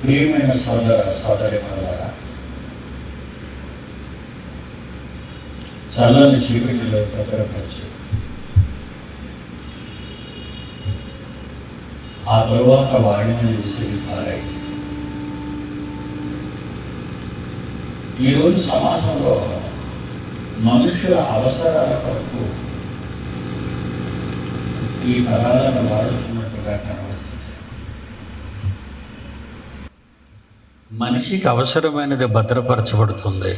ప్రియమైన సోదరిమణులారా, చల్లని చీకటిలో భద్రపరిచి ఆ తరువాత వాడిని విసిరి పారాయి. ఈరోజు సమాజంలో మనుషుల అవసరాల కొరకు ఈ పదాలను వాడుతున్నట్టుగా కనబడుతుంది. మనిషికి అవసరమైనది భద్రపరచబడుతుంది.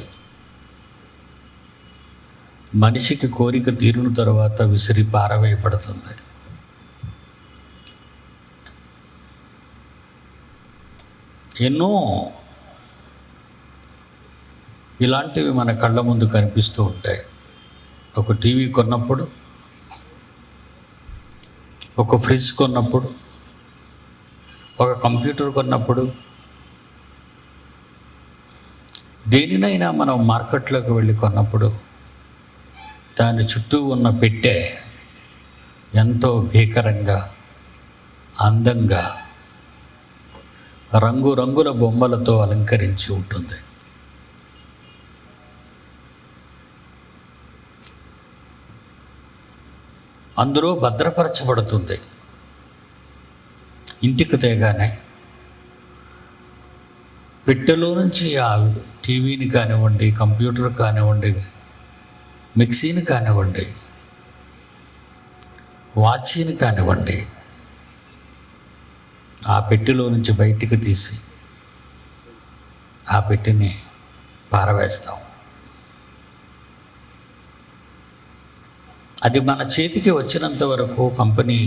మనిషికి కోరిక తీరిన తర్వాత విసిరి పారవేయబడుతుంది. ఎన్నో ఇలాంటివి మన కళ్ళ ముందు కనిపిస్తూ ఉంటాయి. ఒక టీవీ కొన్నప్పుడు, ఒక ఫ్రిడ్జ్ కొన్నప్పుడు, ఒక కంప్యూటర్ కొన్నప్పుడు, దేనినైనా మనం మార్కెట్లోకి వెళ్ళి కొన్నప్పుడు దాని చుట్టూ ఉన్న పెట్టె ఎంతో భీకరంగా, అందంగా, రంగురంగుల బొమ్మలతో అలంకరించి ఉంటుంది. అందులో భద్రపరచబడుతుంది. ఇంటికి తేగానే పెట్టెలో నుంచి ఆ టీవీని కానివ్వండి, కంప్యూటర్ కానివ్వండి, మిక్సీని కానివ్వండి, వాచీని కానివ్వండి, ఆ పెట్టెలో నుంచి బయటికి తీసి ఆ పెట్టెని పారవేస్తాం. అది మన చేతికి వచ్చినంత వరకు కంపెనీ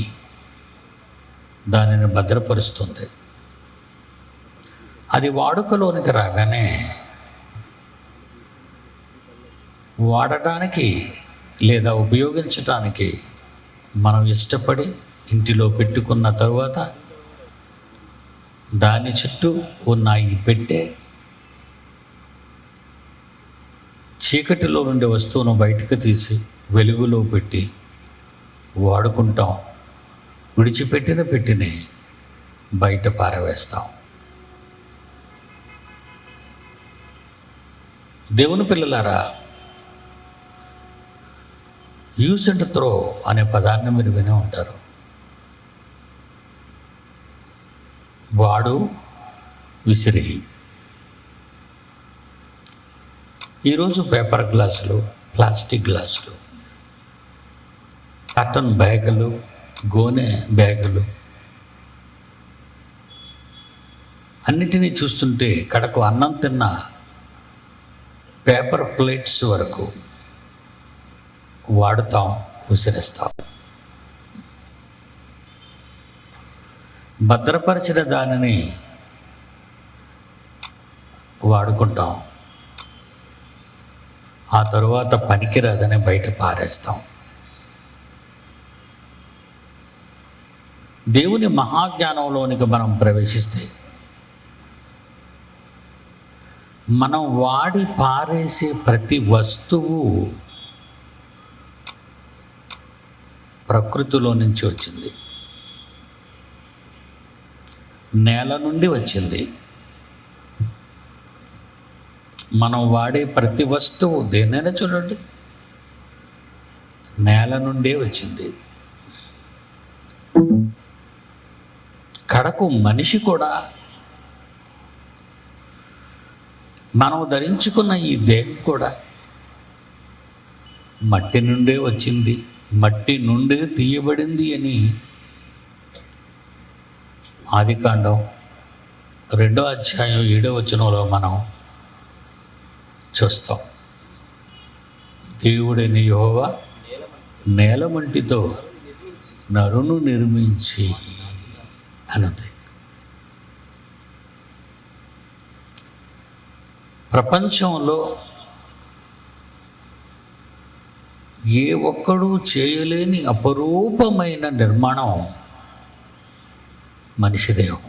దానిని భద్రపరుస్తుంది. అది వాడుకలోనికి రాగానే వాడటానికి లేదా ఉపయోగించటానికి మనం ఇష్టపడి ఇంటిలో పెట్టుకున్న తరువాత దాని చుట్టూ ఉన్న ఈ పెట్టె చీకటిలో నుండి వస్తువును బయటకు తీసి వెలుగులో పెట్టి వాడుకుంటాం. విడిచిపెట్టిన పెట్టిని బయట పారవేస్తాం. దేవుని పిల్లలారా, యూజ్ అండ్ త్రో అనే పదాన్ని మీరు వినే ఉంటారు. వాడు, విసిరి. ఈరోజు పేపర్ గ్లాసులు, ప్లాస్టిక్ గ్లాసులు, కాటన్ బ్యాగులు, గోనె బ్యాగులు అన్నిటినీ చూస్తుంటే కడకు అన్నం తిన్న పేపర్ ప్లేట్స్ వరకు వాడుతాం, విసిరేస్తాం. భద్రపరిచిన దానిని వాడుకుంటాం, ఆ తరువాత పనికిరాదని బయట పారేస్తాం. దేవుని మహాజ్ఞానంలోనికి మనం ప్రవేశిస్తే మనం వాడి పారేసే ప్రతి వస్తువు ప్రకృతిలో నుంచి వచ్చింది, నేల నుండి వచ్చింది. మనం వాడే ప్రతి వస్తువు దేనైనా చూడండి, నేల నుండే వచ్చింది. కడకు మనిషి కూడా, మనం ధరించుకున్న ఈ దేహం కూడా మట్టి నుండే వచ్చింది, మట్టి నుండే తీయబడింది అని ఆదికాండం 2వ అధ్యాయం 7వ వచనంలో మనం చూస్తాం. దేవుడైన యెహోవా నేలమంటితో నరును నిర్మించి అనుంది. ప్రపంచంలో ఏ ఒక్కడూ చేయలేని అపరూపమైన నిర్మాణం మనిషి దేహం.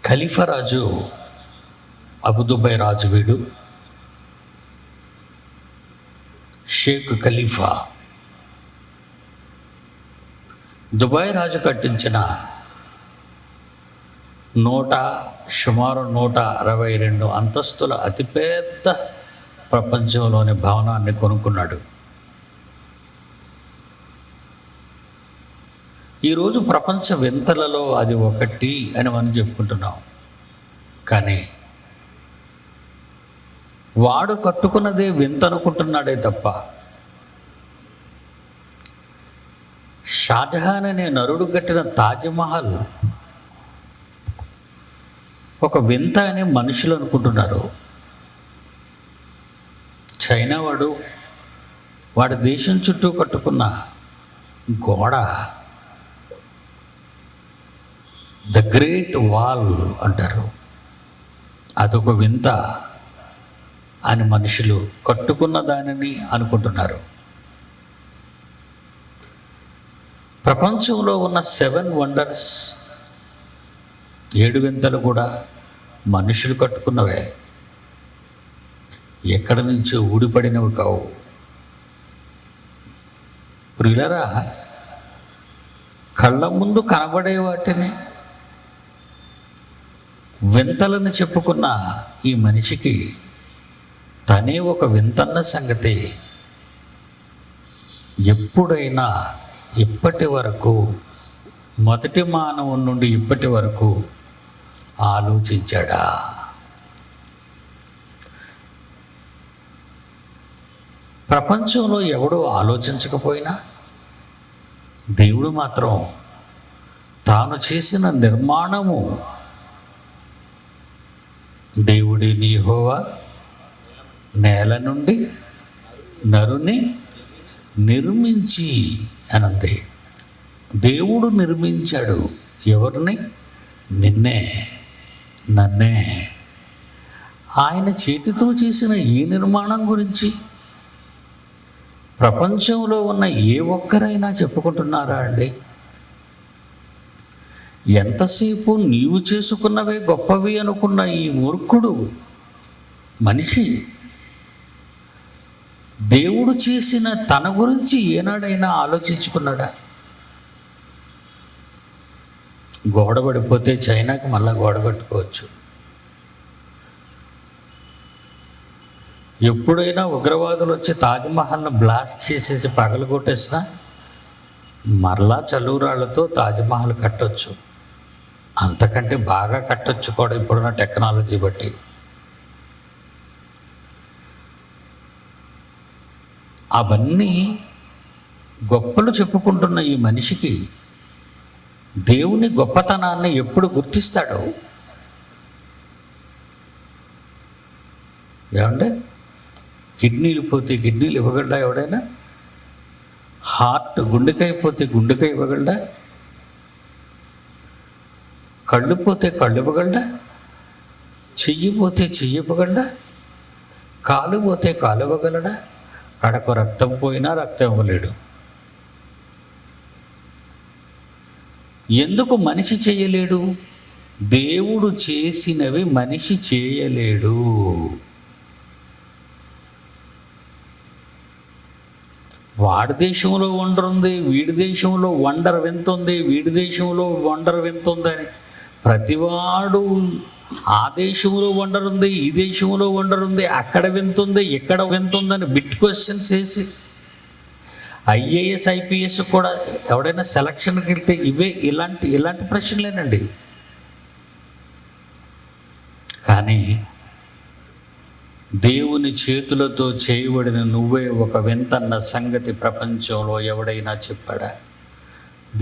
ఖలీఫా రాజు, అబుదుబై రాజు వీడు, షేక్ ఖలీఫా దుబాయ్ రాజు కట్టించిన సుమారు 162 అంతస్తుల అతిపెద్ద ప్రపంచంలోని భవనాన్ని కొనుక్కున్నాడు. ఈరోజు ప్రపంచ వింతలలో అది ఒకటి అని మనం చెప్పుకుంటున్నాం. కానీ వాడు కట్టుకున్నదే వింత అనుకుంటున్నాడే తప్ప షాజహాన్ అనే నరుడు కట్టిన తాజ్మహల్ ఒక వింత అని మనుషులు అనుకుంటున్నారు. చైనా వాడి దేశం చుట్టూ కట్టుకున్న గోడ ద గ్రేట్ వాల్ అంటారు. అదొక వింత అని మనుషులు కట్టుకున్న దానిని అనుకుంటున్నారు. ప్రపంచంలో ఉన్న 7 వండర్స్ 7 వింతలు కూడా మనుషులు కట్టుకున్నవే, ఎక్కడి నుంచో ఊడిపడినవి కావు. ప్రియులరా, కళ్ళ ముందు కనబడే వాటిని వింతలను చెప్పుకున్న ఈ మనిషికి తనే ఒక వింతన్న సంగతి ఎప్పుడైనా ఇప్పటి వరకు, మొదటి మానవుని నుండి ఇప్పటి వరకు ఆలోచించాడా? ప్రపంచంలో ఎవడో ఆలోచించకపోయినా దేవుడు మాత్రం తాను చేసిన నిర్మాణము, దేవుడిని యెహోవా నేల నుండి నరుని నిర్మించి అనంతే. దేవుడు నిర్మించాడు ఎవరిని? నిన్నే, నన్నే. ఆయన చేతితో చేసిన ఈ నిర్మాణం గురించి ప్రపంచంలో ఉన్న ఏ ఒక్కరైనా చెప్పుకుంటున్నారా అండి? ఎంతసేపు నీవు చేసుకున్నవే గొప్పవి అనుకున్న ఈ మూర్ఖుడు మనిషి దేవుడు చేసిన తన గురించి ఏనాడైనా ఆలోచించుకున్నాడా? గోడ పడిపోతే చైనాకి మళ్ళా గోడ కట్టుకోవచ్చు. ఎప్పుడైనా ఉగ్రవాదులు వచ్చి తాజ్మహల్ను బ్లాస్ట్ చేసేసి పగలగొట్టేసినా మరలా చలువురాళ్లతో తాజ్మహల్ కట్టొచ్చు. అంతకంటే బాగా కట్టొచ్చు కూడా ఇప్పుడున్న టెక్నాలజీ బట్టి. అవన్నీ గొప్పలు చెప్పుకుంటున్న ఈ మనిషికి దేవుని గొప్పతనాన్ని ఎప్పుడు గుర్తిస్తాడో? ఏమంటే కిడ్నీలు పోతే కిడ్నీలు ఇవ్వగలడా ఎవడైనా? హార్ట్ గుండెకాయ పోతే గుండెకాయ ఇవ్వగలడా? కళ్ళు పోతే కళ్ళు ఇవ్వగలడా? చెయ్యి పోతే చెయ్యి ఇవ్వగలడా? కాలు పోతే కాలు ఇవ్వగలడా? కడకు రక్తం పోయినా రక్తం ఇవ్వలేడు. ఎందుకు మనిషి చేయలేడు? దేవుడు చేసినవి మనిషి చేయలేడు. వాడి దేశంలో వండర్ ఉంది, వీడి దేశంలో వండర్ వింత ఉంది, వీడి దేశంలో వండర్ వింత ఉందని ప్రతివాడు ఆ దేశంలో వండర్ ఉంది, ఈ దేశంలో వండర్ ఉంది, అక్కడ వింత ఉంది, ఇక్కడ వింత ఉందని బిట్ క్వశ్చన్స్ వేసి ఐఏఎస్ ఐపీఎస్ కూడా ఎవడైనా సెలక్షన్కి వెళ్తే ఇలాంటి ప్రశ్నలేనండి. కానీ దేవుని చేతులతో చేయబడిన నువ్వే ఒక వింతన్న సంగతి ప్రపంచంలో ఎవడైనా చెప్పాడా?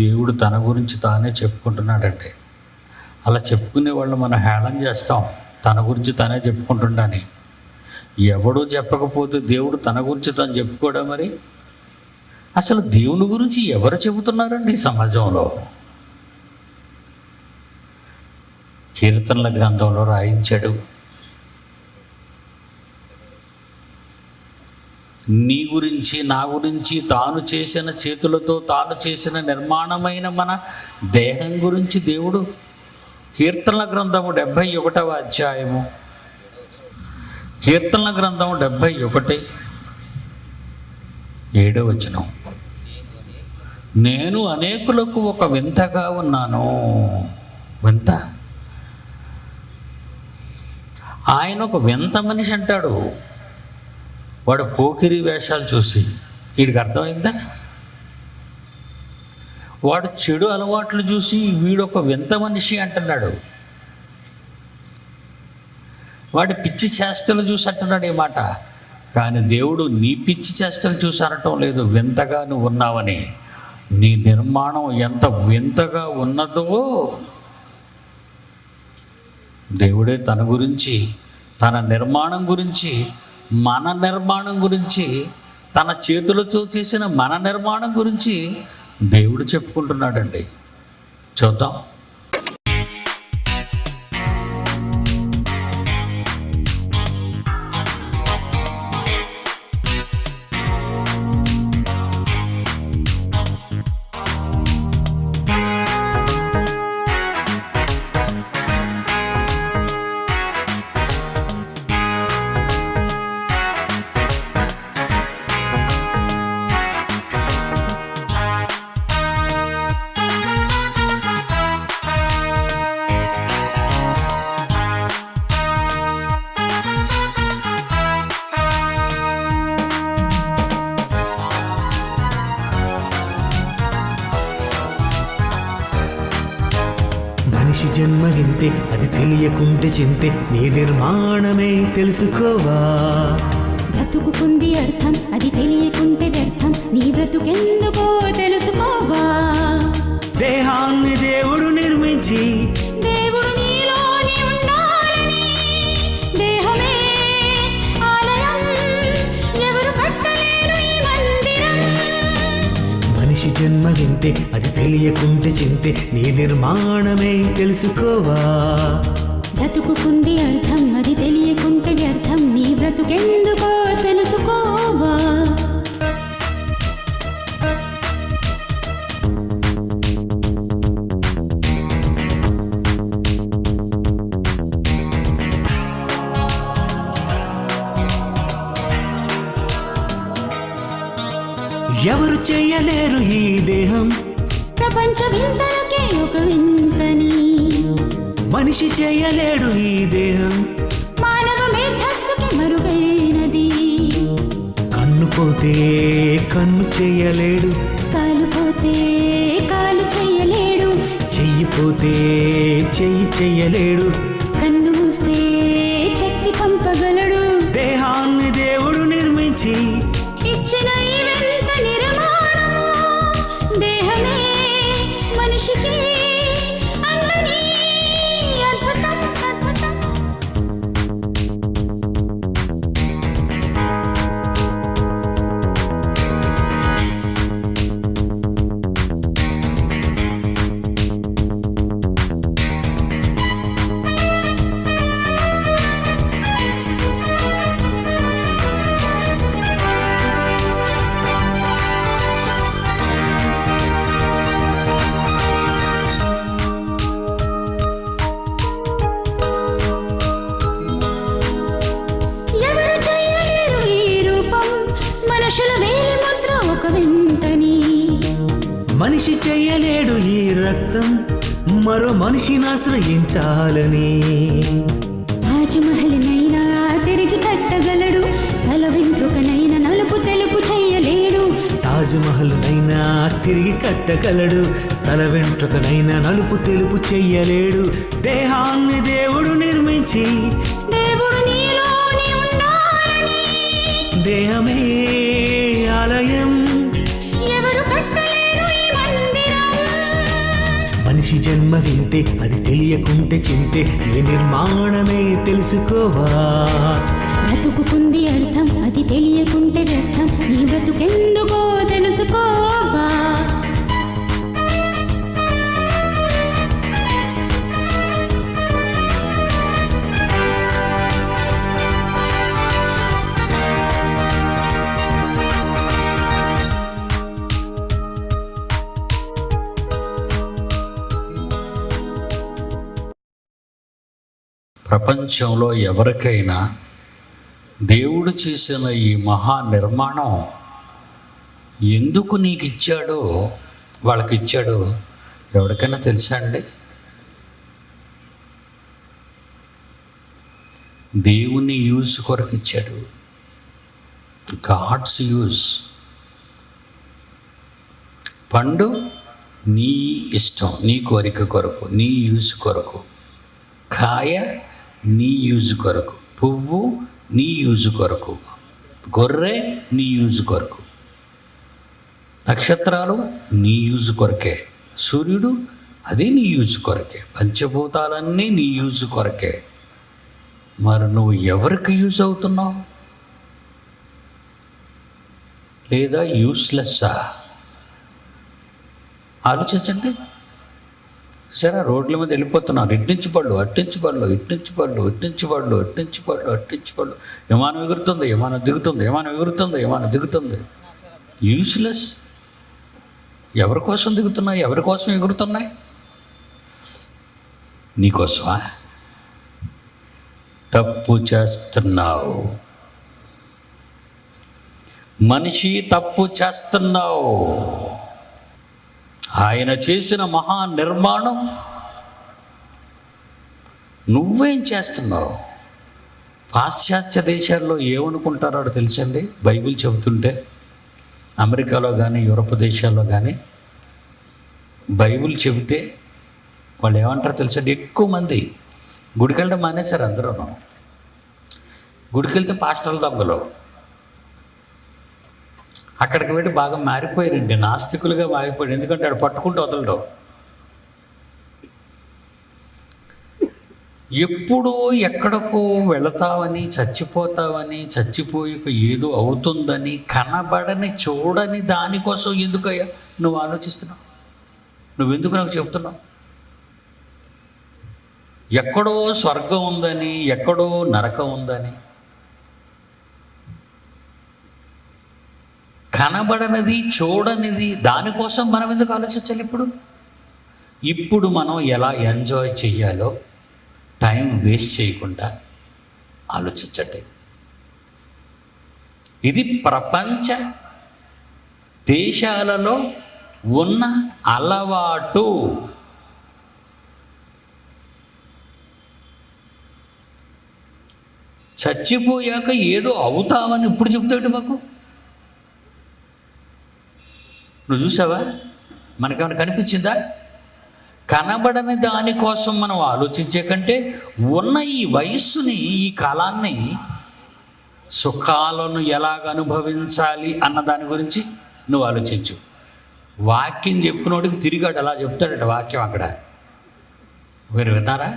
దేవుడు తన గురించి తానే చెప్పుకుంటున్నాడంటే అలా చెప్పుకునే వాళ్ళు మనం హేళన చేస్తాం, తన గురించి తానే చెప్పుకుంటుండని. ఎవడో చెప్పకపోతే దేవుడు తన గురించి తాను చెప్పుకోడా? మరి అసలు దేవుని గురించి ఎవరు చెబుతున్నారండి సమాజంలో? కీర్తనల గ్రంథంలో రాయించాడు, నీ గురించి నా గురించి తాను చేసిన చేతులతో తాను చేసిన నిర్మాణమైన మన దేహం గురించి దేవుడు కీర్తనల గ్రంథము 71వ అధ్యాయము, కీర్తనల గ్రంథము 71 7వ వచనం, నేను అనేకులకు ఒక వింతగా ఉన్నాను. వింత. ఆయన ఒక వింత మనిషి అంటాడు. వాడు పోకిరి వేషాలు చూసి వీడికి అర్థమైందా? వాడు చెడు అలవాట్లు చూసి వీడొక వింత మనిషి అంటున్నాడు. వాడి పిచ్చి చేష్టలు చూసి అంటున్నాడు ఈ మాట. కానీ దేవుడు నీ పిచ్చి చేష్టలు చూసి అనటం లేదు, వింతగా నువ్వు ఉన్నావని. నీ నిర్మాణం ఎంత వింతగా ఉన్నదో దేవుడే తన గురించి, తన నిర్మాణం గురించి, మన నిర్మాణం గురించి, తన చేతులతో చేసిన మన నిర్మాణం గురించి దేవుడు చెప్పుకుంటున్నాడండి. చూద్దాం. మనిషి జన్మ వింతే, అది తెలియకుంటే చింతే, నీ నిర్మాణమే తెలుసుకోవా. బ్రతుకుకుంది అర్థం, అది తెలియకుంటే వ్యర్థం, నీ బ్రతుకెందుకో తెలుసుకోవా. దేహాన్ని దేవుడు నిర్మించి, దేవుడు నీలోని ఉండాలని, దేహమే ఆలయం, ఎవరు కట్టలేరు ఈ మందిరం. మనిషి జన్మ వింతే, అది తెలియకుంటే చింతే, నీ నిర్మాణమే తెలుసుకోవా. బ్రతుకుకుంది అర్థం, అది తెలియకుంటే వ్యర్థం, నీ బ్రతుకెందుకో తెలుసుకోవా. ఎవరు చెయ్యలేరు ఈ దేహం, ప్రపంచ వింతలకే ఒక వింతని. మనిషి చెయ్యలేడు ఈ దేహం, మానవ మేధస్సుకి మరుగైనది. కన్ను పోతే కన్ను చెయ్యలేడు, కాలు పోతే కాలు చెయ్యలేడు, చెయ్యి పోతే చెయ్యి చెయ్యలేడు, కన్ను మూస్తే చెప్పి పంపగలడు. దేహాన్ని దేవుడు నిర్మించి, ఇచ్చిన ఈ వింత నిర్మాణము, దేహమే మనిషికి అందని అద్భుతం, అద్భుతం. ఎవరు చెయ్యలేరు ఈ రూపం, మనుషుల వేలి ముద్ర ఒక వింతని. మనిషి చెయ్యలేడు ఈ రక్తం, మరో మనిషిని ఆశ్రయించాలని. తాజ్మహల్ నైనా తిరిగి కట్టగలడు, తల వెంట్రుకనైనా నలుపు తెలుపు చెయ్యలేడు. తాజ్మహల్ నైనా తిరిగి కట్టగలడు, తల వెంట్రుకనైనా నలుపు తెలుపు చెయ్యలేడు. దేహాన్ని దేవుడు నిర్మించి, దేవుడు నీలోని ఉండాలని, దేహమే ఆలయం, ఎవరు కట్టలేరు ఈ మందిరం. మనిషి జన్మ వింతే, అది తెలియకుంటే చింతే, నీ నిర్మాణమే తెలుసుకోవా. బ్రతుకుకుంది అర్థం, అది తెలియకుంటే వ్యర్థం, నీ బ్రతుకెందుకో తెలుసుకోవా. ప్రపంచంలో ఎవరికైనా దేవుడు చేసిన ఈ మహా నిర్మాణం ఎందుకు నీకు ఇచ్చాడో వాళ్ళకి ఇచ్చాడు ఎవరికైనా తెలుసా అండి? దేవుని యూజ్ కొరకు ఇచ్చాడు. God's use. పండు నీ ఇష్టం, నీ కోరిక కొరకు, నీ యూజ్ కొరకు. కాయ నీ యూజ్ కొరకు, పువ్వు నీ యూజ్ కొరకు, గొర్రె నీ యూజ్ కొరకు, నక్షత్రాలు నీ యూజ్ కొరకే, సూర్యుడు అది నీ యూజ్ కొరకే, పంచభూతాలన్నీ నీ యూజ్ కొరకే. మరి నువ్వు ఎవరికి యూజ్ అవుతున్నావు? లేదా యూస్లెస్సా? ఆలోచించండి. సరే, రోడ్ల మీద వెళ్ళిపోతున్నారు, ఇట్నుంచి పళ్ళు, అట్నుంచి పళ్ళు, ఇట్నుంచి పళ్ళు, ఇట్నుంచి పళ్ళు, అట్నుంచి పళ్ళు, అట్నుంచి పళ్ళు. విమానం ఎగురుతుంది, విమానం దిగుతుంది, విమానం ఎగురుతుంది, విమానం దిగుతుంది. యూస్లెస్. ఎవరి కోసం దిగుతున్నాయి? ఎవరి కోసం ఎగురుతున్నాయి? నీకోసమా? తప్పు చేస్తున్నావు మనిషి, తప్పు చేస్తున్నావు. ఆయన చేసిన మహా నిర్మాణం నువ్వేం చేస్తున్నావు? పాశ్చాత్య దేశాల్లో ఏమనుకుంటారో తెలుసండి? బైబిల్ చెబుతుంటే అమెరికాలో కానీ యూరప్ దేశాల్లో కానీ బైబిల్ చెబితే వాళ్ళు ఏమంటారో తెలుసండి? ఎక్కువ మంది గుడికి వెళ్ళడం మానేశారు. అందరూ గుడికి వెళ్తే పాస్టర్ల దొంగలు. అక్కడికి వెళ్ళి బాగా మారిపోయారండి, నాస్తికులుగా మారిపోయారు. ఎందుకంటే ఆడు పట్టుకుంటూ వదలడం. ఎప్పుడో ఎక్కడికో వెళతావని, చచ్చిపోతావని, చచ్చిపోయి ఏదో అవుతుందని, కనబడని చూడని దానికోసం ఎందుకయ్యా నువ్వు ఆలోచిస్తున్నావు? నువ్వెందుకు నాకు చెప్తున్నావు? ఎక్కడో స్వర్గం ఉందని, ఎక్కడో నరకం ఉందని, కనబడనిది చూడనిది దానికోసం మనం ఎందుకు ఆలోచించాలి? ఇప్పుడు మనం ఎలా ఎంజాయ్ చెయ్యాలో టైం వేస్ట్ చేయకుండా ఆలోచించండి. ఇది ప్రపంచ దేశాలలో ఉన్న అలవాటు. చచ్చిపోయాక ఏదో అవుతామని ఇప్పుడు చెబుతాడు మాకు. నువ్వు చూసావా? మనకేమైనా కనిపించిందా? కనబడని దానికోసం మనం ఆలోచించే కంటే ఉన్న ఈ వయస్సుని, ఈ కాలాన్ని, సుఖాలను ఎలాగ అనుభవించాలి అన్న దాని గురించి నువ్వు ఆలోచించు. వాక్యం చెప్పినోడికి తిరిగాడు అలా చెప్తాడట వాక్యం. అక్కడ మీరు విన్నారా?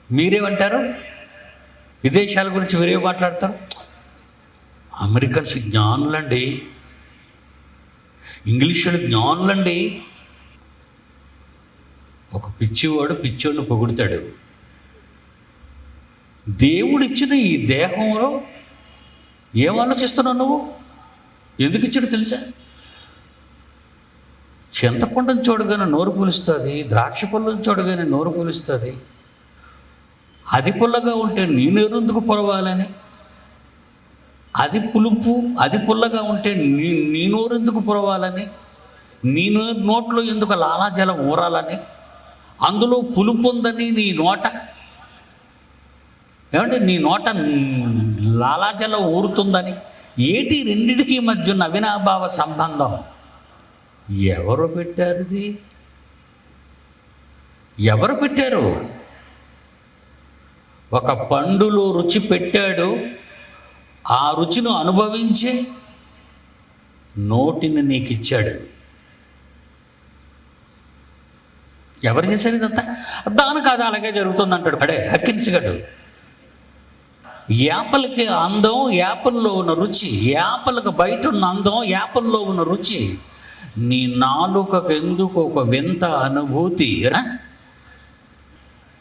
మీరేమంటారు? విదేశాల గురించి మీరే మాట్లాడతారు? అమెరికన్స్ జ్ఞానులండి, ఇంగ్లీషులు జ్ఞానులండి. ఒక పిచ్చివాడు పిచ్చోడిని పొగుడుతాడు. దేవుడిచ్చిన ఈ దేహంలో ఏం ఆలోచిస్తున్నావు నువ్వు? ఎందుకు ఇచ్చాడు తెలుసా? చింతపండుని చూడగానే నోరు పులుస్తుంది, ద్రాక్ష పళ్ళని చూడగానే నోరు పులుస్తుంది. అది పుల్లగా ఉంటే నీ నోరెందుకు పొరవాలని, అది పులుపు, అది పుల్లగా ఉంటే నీ నోరెందుకు పొరవాలని, నీ నోట్లో ఎందుకు లాలాజలం ఊరాలని, అందులో పులుపు ఉందని నీ నోట ఏమంటే నీ నోట లాలాజలం ఊరుతుందని. ఏటి రెండిటికి మధ్య ఉన్న అవినాభావ సంబంధం? ఎవరు పెట్టారు ఇది? ఎవరు పెట్టారు? ఒక పండులో రుచి పెట్టాడు, ఆ రుచిని అనుభవించే నోటిని నీకు ఇచ్చాడు. ఎవరు చేశారు ఇదంతా? దానికి అది అలాగే జరుగుతుంది అంటాడు. అడే హక్కిన్సిగాడు. యాపల్కి అందం యాపల్లో ఉన్న రుచి, యాపల్కి బయట ఉన్న అందం యాపల్లో ఉన్న రుచి, నీ నాలుకకు ఎందుకు ఒక వింత అనుభూతి?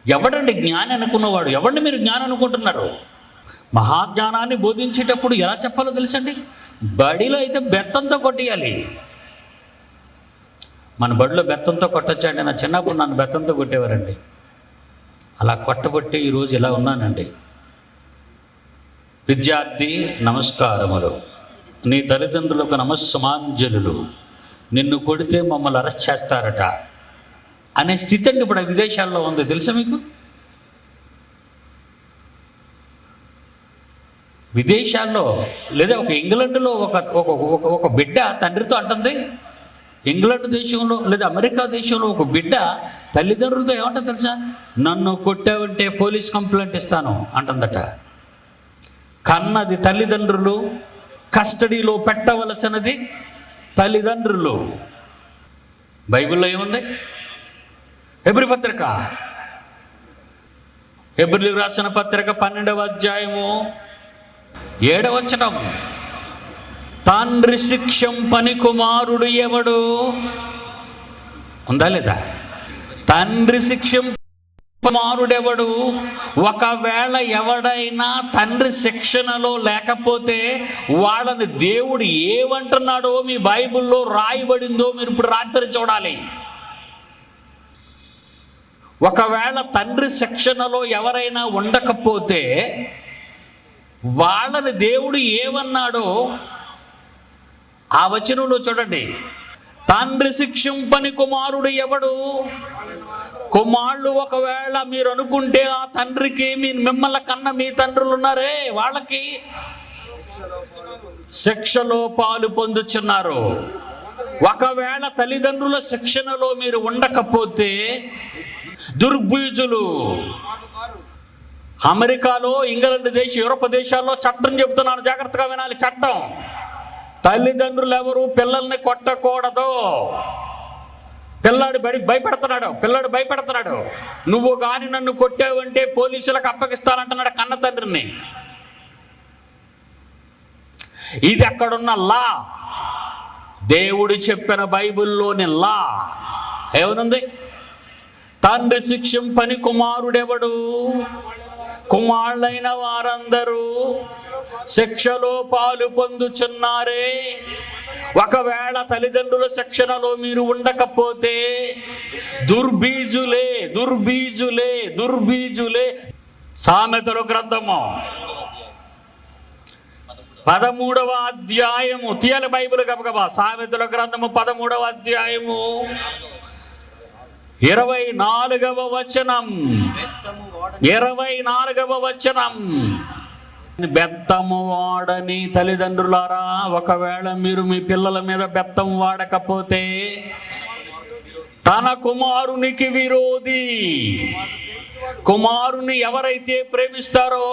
ఎవడండి జ్ఞాని అనుకున్నవాడు? ఎవరిని మీరు జ్ఞానం అనుకుంటున్నారు? మహాజ్ఞానాన్ని బోధించేటప్పుడు ఎలా చెప్పాలో తెలుసండి? బడిలో అయితే బెత్తంతో కొట్టేయాలి. మన బడిలో బెత్తంతో కొట్టొచ్చండి. నా చిన్నప్పుడు నన్ను బెత్తంతో కొట్టేవారండి. అలా కొట్టబట్టి ఈరోజు ఇలా ఉన్నానండి. విద్యార్థి నమస్కారములు. నీ తల్లిదండ్రులకు నమస్సమాంజలులు, నిన్ను కొడితే మమ్మల్ని అరెస్ట్ చేస్తారట అనే స్థితి అండి ఇప్పుడు విదేశాల్లో ఉంది. తెలుసా మీకు? విదేశాల్లో లేదా ఒక ఇంగ్లాండ్లో ఒక బిడ్డ తండ్రితో అంటుంది, ఇంగ్లాండ్ దేశంలో లేదా అమెరికా దేశంలో ఒక బిడ్డ తల్లిదండ్రులతో ఏమంటుంది తెలుసా? నన్ను కొట్టావంటే పోలీస్ కంప్లైంట్ ఇస్తాను అంటుందట. కన్నది తల్లిదండ్రులు, కస్టడీలో పెట్టవలసినది తల్లిదండ్రులు. బైబిల్లో ఏముంది? హెబ్రీ పత్రిక, హెబ్రీలకు రాసిన పత్రిక 12వ అధ్యాయము 7వ వచనం, తండ్రి శిక్షంపని కుమారుడు ఎవడు? ఉందా లేదా? తండ్రి శిక్షం కుమారుడెవడు? ఒకవేళ ఎవడైనా తండ్రి శిక్షణలో లేకపోతే వాళ్ళని దేవుడు ఏమంటున్నాడో మీ బైబిల్లో రాయబడిందో మీరు ఇప్పుడు రాత్రి చూడాలి. ఒకవేళ తండ్రి శిక్షణలో ఎవరైనా ఉండకపోతే వాళ్ళని దేవుడు ఏమన్నాడో ఆ వచనంలో చూడండి. తండ్రి శిక్షింపని కుమారుడు ఎవడు? కుమారుడు ఒకవేళ మీరు అనుకుంటే ఆ తండ్రికి మిమ్మల్ని కన్న మీ తండ్రులు ఉన్నారే వాళ్ళకి శిక్షలో పాలు పొందుచున్నారు. ఒకవేళ తల్లిదండ్రుల శిక్షణలో మీరు ఉండకపోతే దుర్బీజులు. అమెరికాలో, ఇంగ్లాండ్ దేశం, యూరోప్ దేశాల్లో చట్టం చెబుతున్నాను, జాగ్రత్తగా వినాలి. చట్టం, తల్లిదండ్రులు ఎవరు పిల్లల్ని కొట్టకూడదు. పిల్లాడు భయపెడుతున్నాడు, నువ్వు కానీ నన్ను కొట్టావంటే పోలీసులకు అప్పగిస్తానంటున్నాడు కన్న తండ్రిని. ఇది అక్కడున్న లా, దేవుడు చెప్పిన బైబిల్లోని లా ఏమనుంది? తండ్రి శిక్షింపని కుమారుడెవడు? కుమారులైన వారందరూ శిక్షలో పాలు పొందుచున్నారే. ఒకవేళ తల్లిదండ్రుల శిక్షణలో మీరు ఉండకపోతే దుర్బీజులే. సామెతల గ్రంథము 13వ అధ్యాయము, తీయాలి బైబిల్ గబగబా. సామెతల గ్రంథము 13వ అధ్యాయము 24వ వచనం. 24వ వచనం, బెత్తము వాడని తల్లిదండ్రులారా, ఒకవేళ మీరు మీ పిల్లల మీద బెత్తం వాడకపోతే తన కుమారునికి విరోధి. కుమారుని ఎవరైతే ప్రేమిస్తారో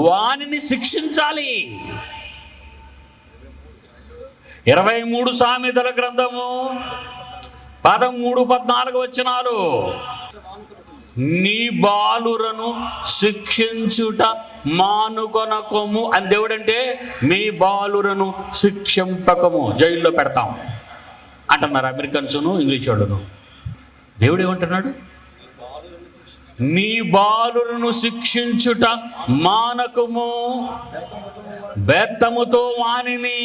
వానిని శిక్షించాలి. 23 సామెతల గ్రంథము 13-14 వచనాలు, నీ బాలురను శిక్షించుట మానుకొనకము అని దేవుడంటే, మీ బాలురను శిక్షింపకము, జైల్లో పెడతాం అంటున్నారు అమెరికన్స్ను, ఇంగ్లీష్ వాళ్ళను. దేవుడు ఏమంటున్నాడు? నీ బాలురను శిక్షించుట మానకము, బెత్తముతో వానిని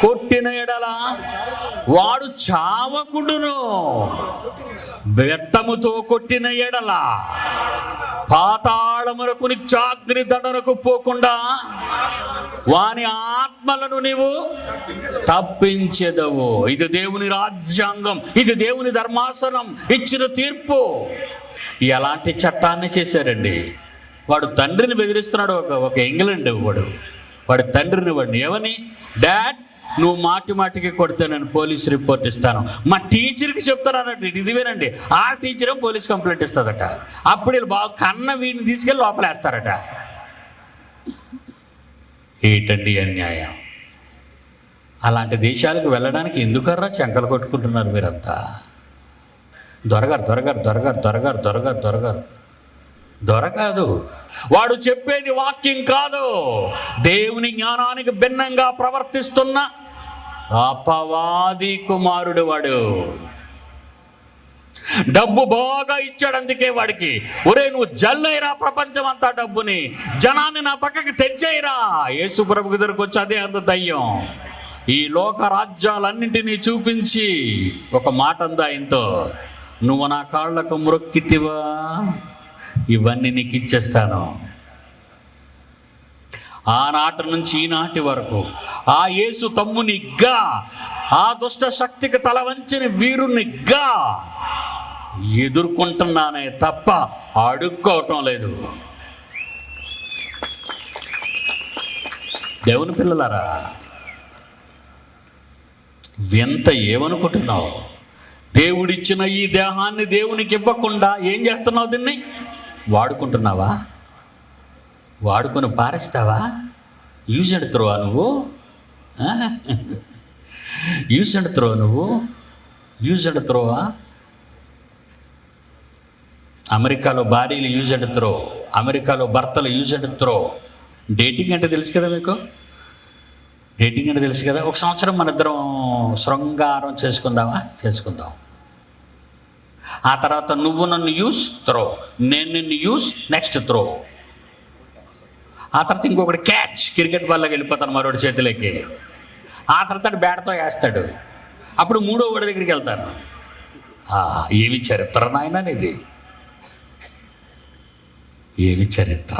కొట్టిన ఎడల వాడు చావకుడును. బెత్తముతో కొట్టిన ఎడల పాతాళమునకు నిత్యాగ్ని దండనకు పోకుండా వాని ఆత్మలను నీవు తప్పించెదవు. ఇది దేవుని రాజ్యాంగం, ఇది దేవుని ధర్మాసనం ఇచ్చిన తీర్పు. ఎలాంటి చట్టాన్ని చేశారండి? వాడు తండ్రిని బెదిరిస్తున్నాడు. ఒక ఇంగ్లాండ్ వాడు తండ్రిని ఏమని, డాడ్ నువ్వు మాటికి కొడితే నేను పోలీస్ రిపోర్ట్ ఇస్తాను, మా టీచర్కి చెప్తాను అన్నట్టు. ఇది వినండి, ఆ టీచర్ పోలీస్ కంప్లైంట్ ఇస్తుందట. అప్పుడు వీళ్ళు బాగా కన్న వీడిని తీసుకెళ్ళి లోపలేస్తారట. ఏంటండి అన్యాయం? అలాంటి దేశాలకు వెళ్ళడానికి ఎందుకర్రా చెంకలు కొట్టుకుంటున్నారు మీరంతా? దొరకదు. వాడు చెప్పేది వాక్యం కాదు, దేవుని జ్ఞానానికి భిన్నంగా ప్రవర్తిస్తున్న అపవాది కుమారుడు వాడు. డబ్బు బాగా ఇచ్చాడు, అందుకే వాడికి ఒరే నువ్వు జల్లైరా ప్రపంచం అంతా డబ్బుని, జనాన్ని నా పక్కకి తెచ్చేయరా. యేసు ప్రభుకి దగ్గరకు వచ్చి అదే అంత దయ్యం. ఈ లోక రాజ్యాలన్నింటినీ చూపించి ఒక మాట అందా ఆయనతో, నువ్వు నా కాళ్ళకు మ్రొక్కితివా, ఇవన్నీ నీకు ఇచ్చేస్తాను. ఆనాటి నుంచి ఈనాటి వరకు ఆ యేసు తమ్మునిగా, ఆ దుష్ట శక్తికి తల వంచిన వీరునిగా ఎదుర్కొంటున్నానే తప్ప అడుక్కోవటం లేదు. దేవుని పిల్లలారా, వింత ఏమనుకుంటున్నావు? దేవుడిచ్చిన ఈ దేహాన్ని దేవునికి ఇవ్వకుండా ఏం చేస్తున్నావు? దీన్ని వాడుకుంటున్నావా? వాడుకొని పారేస్తావా? యూజ్ అండ్ త్రో నువ్వు, యూజ్ అండ్ త్రో నువ్వు, యూజ్ అండ్ త్రోవా? అమెరికాలో భార్యలు యూజ్ అండ్ త్రో, అమెరికాలో భర్తలు యూజ్ అండ్ త్రో. డేటింగ్ అంటే తెలుసు కదా మీకు? డేటింగ్ అంటే తెలుసు కదా? ఒక సంవత్సరం మన ఇద్దరం శృంగారం చేసుకుందామా? చేసుకుందాం. ఆ తర్వాత నువ్వు నన్ను యూస్, త్రో, నేను నిన్ను యూస్, నెక్స్ట్ త్రో. ఆ తర్వాత ఇంకొకటి క్యాచ్, క్రికెట్ బాల్లోకి వెళ్ళిపోతాను మరోటి చేతిలోకి. ఆ తర్వాత బ్యాట్తో వేస్తాడు. అప్పుడు మూడో వాడి దగ్గరికి వెళ్తాను. ఏమి చరిత్ర నాయన ఇది, ఏమి చరిత్ర.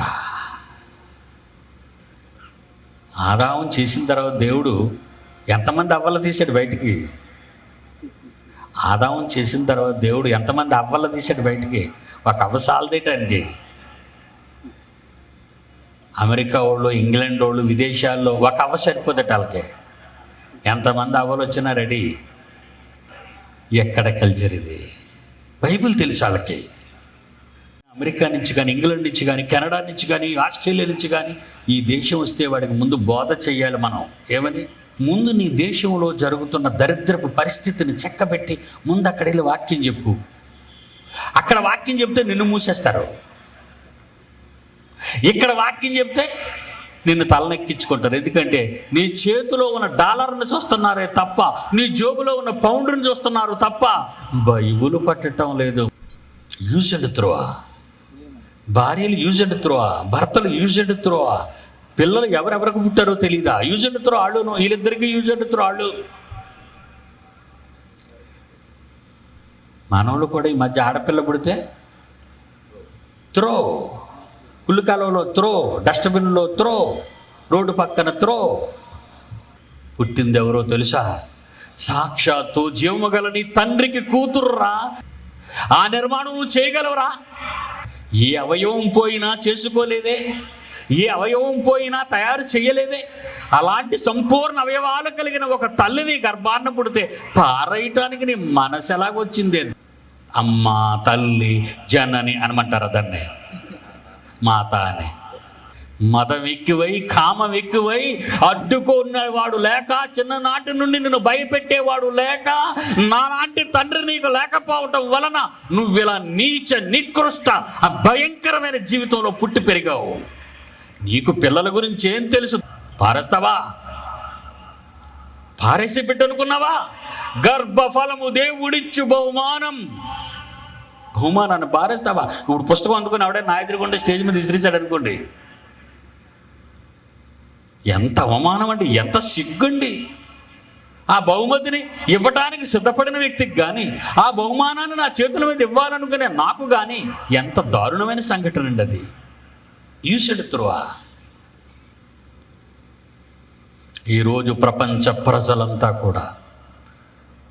ఆదాము చేసిన తర్వాత దేవుడు ఎంతమంది అవ్వలు తీశాడు బయటికి? ఆదాము చేసిన తర్వాత దేవుడు ఎంతమంది అవ్వలు తీశాడు బయటికి? ఒక అవ్వ సాలదేటానికి. అమెరికా వాళ్ళు, ఇంగ్లాండ్ వాళ్ళు, విదేశాల్లో ఒక అవ్వ సరిపోదట వాళ్ళకి. ఎంతమంది అవ్వలు వచ్చినా రెడీ. ఎక్కడ కల్చర్ ఇది? బైబిల్ తెలుసు వాళ్ళకి. అమెరికా నుంచి కానీ, ఇంగ్లాండ్ నుంచి కానీ, కెనడా నుంచి కానీ, ఆస్ట్రేలియా నుంచి కానీ ఈ దేశం వస్తే వాడికి ముందు బోధ చెయ్యాలి మనం. ఏమని? ముందు నీ దేశంలో జరుగుతున్న దరిద్రపు పరిస్థితిని చెక్కబెట్టి ముందు అక్కడ వెళ్ళి వాక్యం చెప్పు. అక్కడ వాక్యం చెప్తే నిన్ను మూసేస్తారు. ఇక్కడ వాక్యం చెప్తే నిన్ను తలనెక్కించుకుంటారు. ఎందుకంటే నీ చేతిలో ఉన్న డాలర్ని చూస్తున్నారే తప్ప, నీ జోబులో ఉన్న పౌండ్ని చూస్తున్నారు తప్ప బైబుల్ పట్టడం లేదు. యూజ్ అండ్ త్రోవా. భార్యలు యూజ్ అండ్ త్రోవా, భర్తలు యూజ్ అండ్ త్రోవా, పిల్లలు ఎవరెవరికి పుట్టారో తెలీదా? యూజ్ అండ్ త్రో ఆడును. వీళ్ళిద్దరికీ యూజ్ అండ్ త్రో ఆడు. మనోళ్ళు కూడా ఈ మధ్య ఆడపిల్ల పుడితే త్రో, కుళ్ళకాలంలో త్రో, డస్ట్బిన్లో త్రో, రోడ్డు పక్కన త్రో. పుట్టింది ఎవరో తెలుసా? సాక్షాత్తు జీవము గల నీ తండ్రికి కూతుర్రా. ఆ నిర్మాణం నువ్వు చేయగలవురా? ఏ అవయవం పోయినా చేసుకోలేదే, ఏ అవయవం పోయినా తయారు చేయలేదే. అలాంటి సంపూర్ణ అవయవాలు కలిగిన ఒక తల్లిని గర్భాన్న పుడితే పారేయటానికి నీ మనసు ఎలాగొచ్చింది? అమ్మ, తల్లి, జనని అనమంటారు దాన్ని, మాత అని. మతం ఎక్కువై, కామం ఎక్కువై, అడ్డుకున్నవాడు లేక, చిన్ననాటి నుండి నిన్ను భయపెట్టేవాడు లేక, నాలాంటి తండ్రి నీకు లేకపోవటం వలన నువ్వు ఇలా నీచ నికృష్ట భయంకరమైన జీవితంలో పుట్టి పెరిగావు. నీకు పిల్లల గురించి ఏం తెలుసు? పారేస్తావా? పారేసి పెట్టనుకున్నావా? గర్భఫలము దేవుడిచ్చు బహుమానం. బహుమానాన్ని పారేస్తావా? ఇప్పుడు పుస్తకం అందుకుని ఆవిడే నా ఎదురుగుండా స్టేజ్ మీద విసిరించాడు అనుకోండి, ఎంత అవమానం అండి, ఎంత సిగ్గుండి. ఆ బహుమతిని ఇవ్వటానికి సిద్ధపడిన వ్యక్తికి కానీ, ఆ బహుమానాన్ని నా చేతుల మీద ఇవ్వాలనుకునే నాకు కానీ ఎంత దారుణమైన సంఘటన అండి అది. యూజ్డ్ త్రోవా. ఈరోజు ప్రపంచ ప్రజలంతా కూడా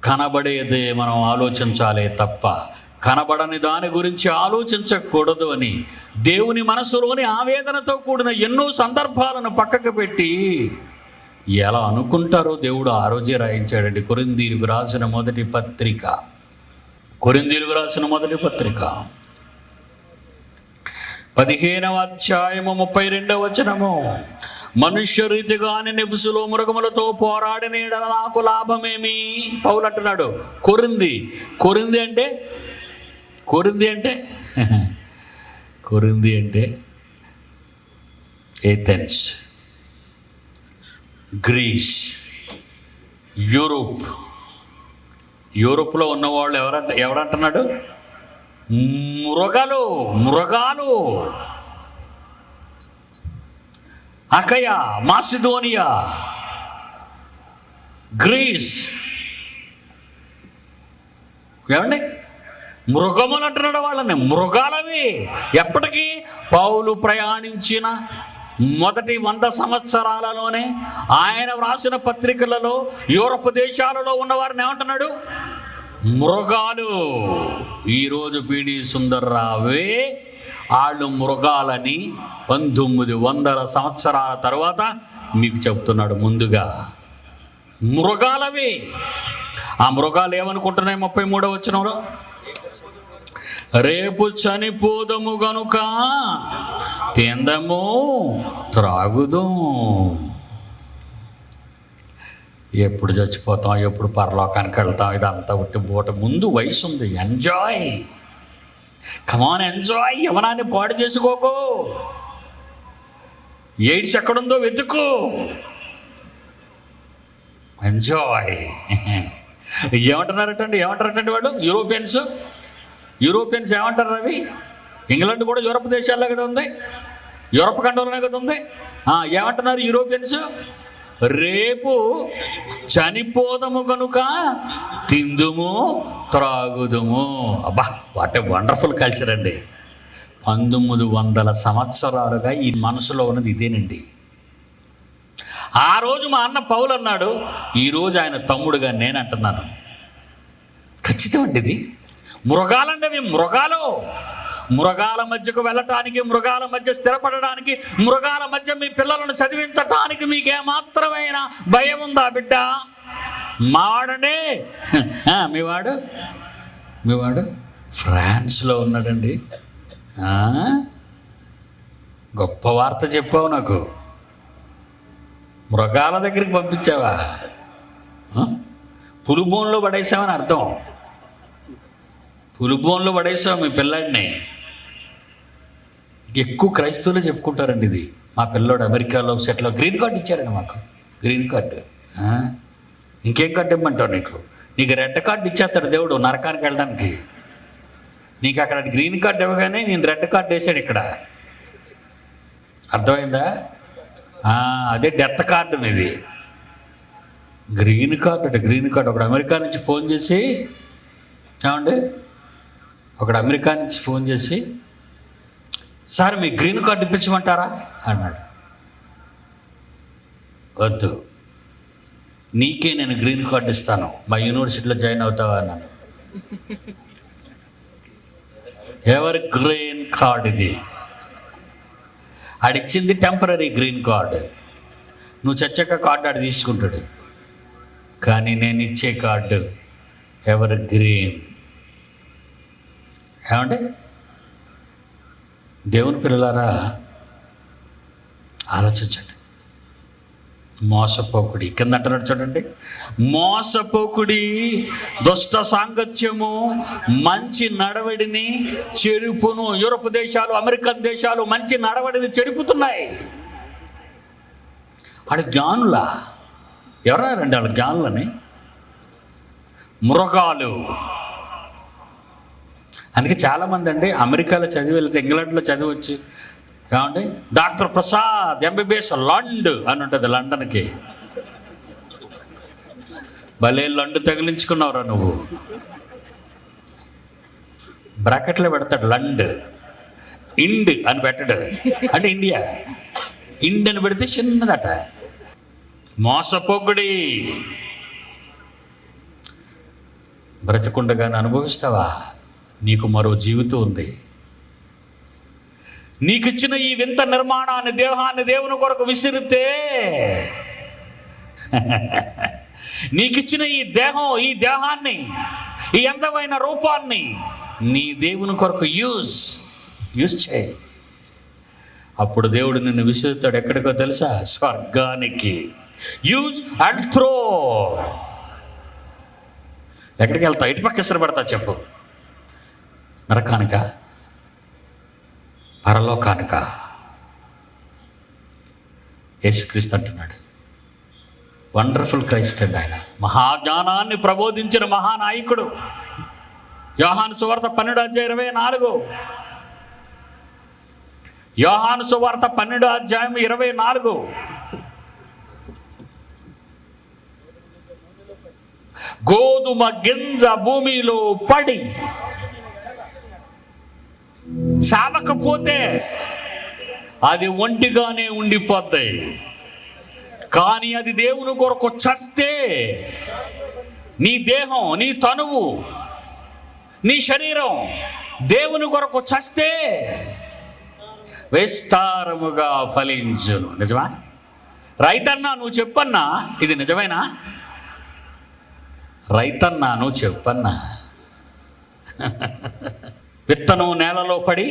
కనబడేదే మనం ఆలోచించాలే తప్ప కనబడని దాని గురించి ఆలోచించకూడదు అని దేవుని మనసులోని ఆవేదనతో కూడిన ఎన్నో సందర్భాలను పక్కకు పెట్టి ఎలా అనుకుంటారో దేవుడు ఆ రోజే రాయించాడండి. కొరింథీయులకు రాసిన మొదటి పత్రిక, కొరింథీయులకు రాసిన మొదటి పత్రిక 15వ అధ్యాయము 32వ వచనము. మనుష్య రీతిగాని నెఫసులో మృగములతో పోరాడిన నాకు లాభమేమి? పౌలు అంటున్నాడు. కొరింథీ అంటే ఏథెన్స్, గ్రీస్, యూరోప్లో ఉన్నవాళ్ళు ఎవరంటున్నాడు? మృగాలు. అకయ, మాసిదోనియా, గ్రీస్, ఏమండి మృగములు అంటున్నాడు వాళ్ళని. మృగాలవి. ఎప్పటికీ? పౌలు ప్రయాణించిన మొదటి 100 సంవత్సరాలలోనే ఆయన వ్రాసిన పత్రికలలో యూరప్ దేశాలలో ఉన్నవారిని ఏమంటున్నాడు? మృగాలు. ఈరోజు పిడి సుందర్రావే వాళ్ళు మృగాలని 1900 సంవత్సరాల తర్వాత మీకు చెప్తున్నాడు. ముందుగా మృగాలవి. ఆ మృగాలు ఏమనుకుంటున్నాయి? 33వ వచనంలో, రేపు చనిపోదము గనుక తిందము త్రాగుదు. ఎప్పుడు చచ్చిపోతాం, ఎప్పుడు పరలోకానికి వెళ్తాం, ఇదంతా ఉట్టి బూట. ముందు వయసు ఉంది, ఎంజాయ్, కమాన్ ఎంజాయ్. యవనాన్ని పాడు చేసుకోకు. ఎయిడ్స్ ఎక్కడుందో వెతుకు, ఎంజాయ్. ఏమంటారటండి వాళ్ళు? యూరోపియన్స్ ఏమంటారు రవి? ఇంగ్లాండ్ కూడా యూరప్ దేశాల్లో కదా ఉంది, యూరప్ ఖండంలోనే కదా ఉంది. ఏమంటున్నారు యూరోపియన్స్? రేపు చనిపోదము గనుక తిందుము త్రాగుదుము. అబ్బా, వాట్ ఏ వండర్ఫుల్ కల్చర్ అండి. 1900 సంవత్సరాలుగా ఈ మనసులో ఉన్నది ఇదేనండి. ఆ రోజు మా అన్న పౌలు అన్నాడు, ఈరోజు ఆయన తమ్ముడుగా నేను అంటున్నాను. ఖచ్చితం అండి ఇది. మృగాలండి అవి, మృగాల మధ్యకు వెళ్ళటానికి, మృగాల మధ్య స్థిరపడడానికి, మృగాల మధ్య మీ పిల్లలను చదివించటానికి మీకేమాత్రమైన భయం ఉందా బిడ్డ? మావాడండి, మీవాడు ఫ్రాన్స్లో ఉన్నాడండి. గొప్ప వార్త చెప్పావు నాకు. మృగాల దగ్గరికి పంపించావా? పులిబోన్లో పడేసామని అర్థం. పులిబోన్లో పడేసావు మీ పిల్లాడిని. ఎక్కువ క్రైస్తవులు చెప్పుకుంటారండి ఇది. మా పిల్లోడు అమెరికాలో సెట్లో గ్రీన్ కార్డు ఇచ్చారండి మాకు. Green card. ఇంకేం కార్డు ఇమ్మంటావు? నీకు రెడ్ కార్డు ఇచ్చేస్తాడు దేవుడు నరకానికి వెళ్ళడానికి. నీకు అక్కడ గ్రీన్ కార్డు ఇవ్వగానే నేను రెడ్ కార్డు వేసాడు ఇక్కడ. అర్థమైందా? అదే డెత్ కార్డు ఇది. Green card. ఒకడు అమెరికా నుంచి ఫోన్ చేసి, ఏమండి, సార్ మీ గ్రీన్ కార్డు ఇప్పించమంటారా అన్నాడు. వద్దు, నీకే నేను గ్రీన్ కార్డు ఇస్తాను, మా యూనివర్సిటీలో జాయిన్ అవుతావా అన్నాను. ఎవరి గ్రీన్ కార్డు ఇది? ఆడిచ్చింది టెంపరీ గ్రీన్ కార్డు. నువ్వు చచ్చాక కార్డు ఆడు తీసుకుంటాడు. కానీ నేను ఇచ్చే కార్డు ఎవరి గ్రీన్. ఏమంటే దేవుని పిల్లలారా, ఆలోచించండి. మోసపోకుడి కింద అంటున్నాడు చూడండి. మోసపోకుడి, దుష్ట సాంగత్యము మంచి నడవడిని చెడుపును. యూరప్ దేశాలు, అమెరికన్ దేశాలు మంచి నడవడిని చెడుపుతున్నాయి. ఆడు జ్ఞానులా? ఎవరండి వాళ్ళు జ్ఞానులని? మృగాలు. అందుకే చాలామంది అండి అమెరికాలో చదివి వెళ్తే, ఇంగ్లాండ్లో చదివచ్చు, ఏమండి, డాక్టర్ ప్రసాద్ ఎంబీబీఎస్ లండ్ అని ఉంటుంది లండన్కి. భలే లండ్ తగిలించుకున్నావురా నువ్వు. బ్రాకెట్లో పెడతాడు లండ్. ఇండ్ అని పెట్టాడు, అంటే ఇండియా. ఇండ్ అని పెడితే చిన్నదట. మోసపోకుడి. బ్రతికుండగానే అనుభవిస్తావా? నీకు మరో జీవితం ఉంది. నీకిచ్చిన ఈ వింత నిర్మాణాన్ని, దేహాన్ని దేవుని కొరకు విసిరితే, నీకిచ్చిన ఈ దేహాన్ని, ఈ అందమైన రూపాన్ని నీ దేవుని కొరకు యూజ్ చేయి. అప్పుడు దేవుడు నిన్ను విసురుతాడు. ఎక్కడికో తెలుసా? స్వర్గానికి. Use and throw. ఎక్కడికి వెళ్తావు? ఇటు పక్క ఇష్టపడతా చెప్పు. నరకానిక, పరలోకానిక? యేసుక్రీస్తు అంటున్నాడు. వండర్ఫుల్ క్రైస్ట్ అండి ఆయన. మహాజ్ఞానాన్ని ప్రబోధించిన మహానాయకుడు. యోహాను సువార్త 12:24. యోహాను సువార్త 12:24. గోధుమ గింజ భూమిలో పడి చావకపోతే అది ఒంటిగానే ఉండిపోతాయి. కానీ అది దేవుని కొరకు చస్తే, నీ దేహం, నీ తనువు, నీ శరీరం దేవుని కొరకు చస్తే విస్తారముగా ఫలించును. నిజమా? రైతన్నా నువ్వు చెప్పన్నా, ఇది నిజమేనా? రైతన్నా నువ్వు చెప్పన్నా, విత్తనం నేలలో పడి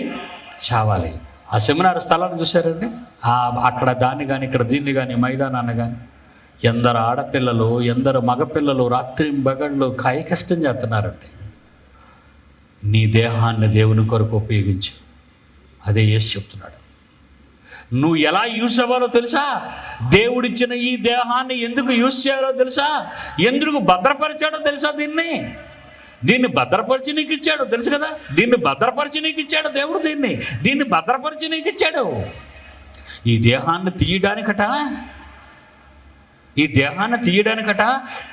చావాలి. ఆ సెమినార్ స్థలాన్ని చూశారండి? అక్కడ దాన్ని కానీ ఇక్కడ దీన్ని కానీ మైదానాన్ని కానీ ఎందరు ఆడపిల్లలు, ఎందరు మగపిల్లలు రాత్రింబగళ్ళు కాయ కష్టం చేస్తున్నారండి. నీ దేహాన్ని దేవుని కొరకు ఉపయోగించు. అదే యేసు చెప్తున్నాడు. నువ్వు ఎలా యూజ్ అవ్వాలో తెలుసా? దేవుడిచ్చిన ఈ దేహాన్ని ఎందుకు యూజ్ చేయాలో తెలుసా? ఎందుకు భద్రపరిచాడో తెలుసా? దీన్ని భద్రపరిచి నీకు ఇచ్చాడు, తెలుసు కదా? దీన్ని భద్రపరిచి నీకు ఇచ్చాడు దేవుడు. దీన్ని భద్రపరిచి నీకు ఇచ్చాడు. ఈ దేహాన్ని తీయడానికట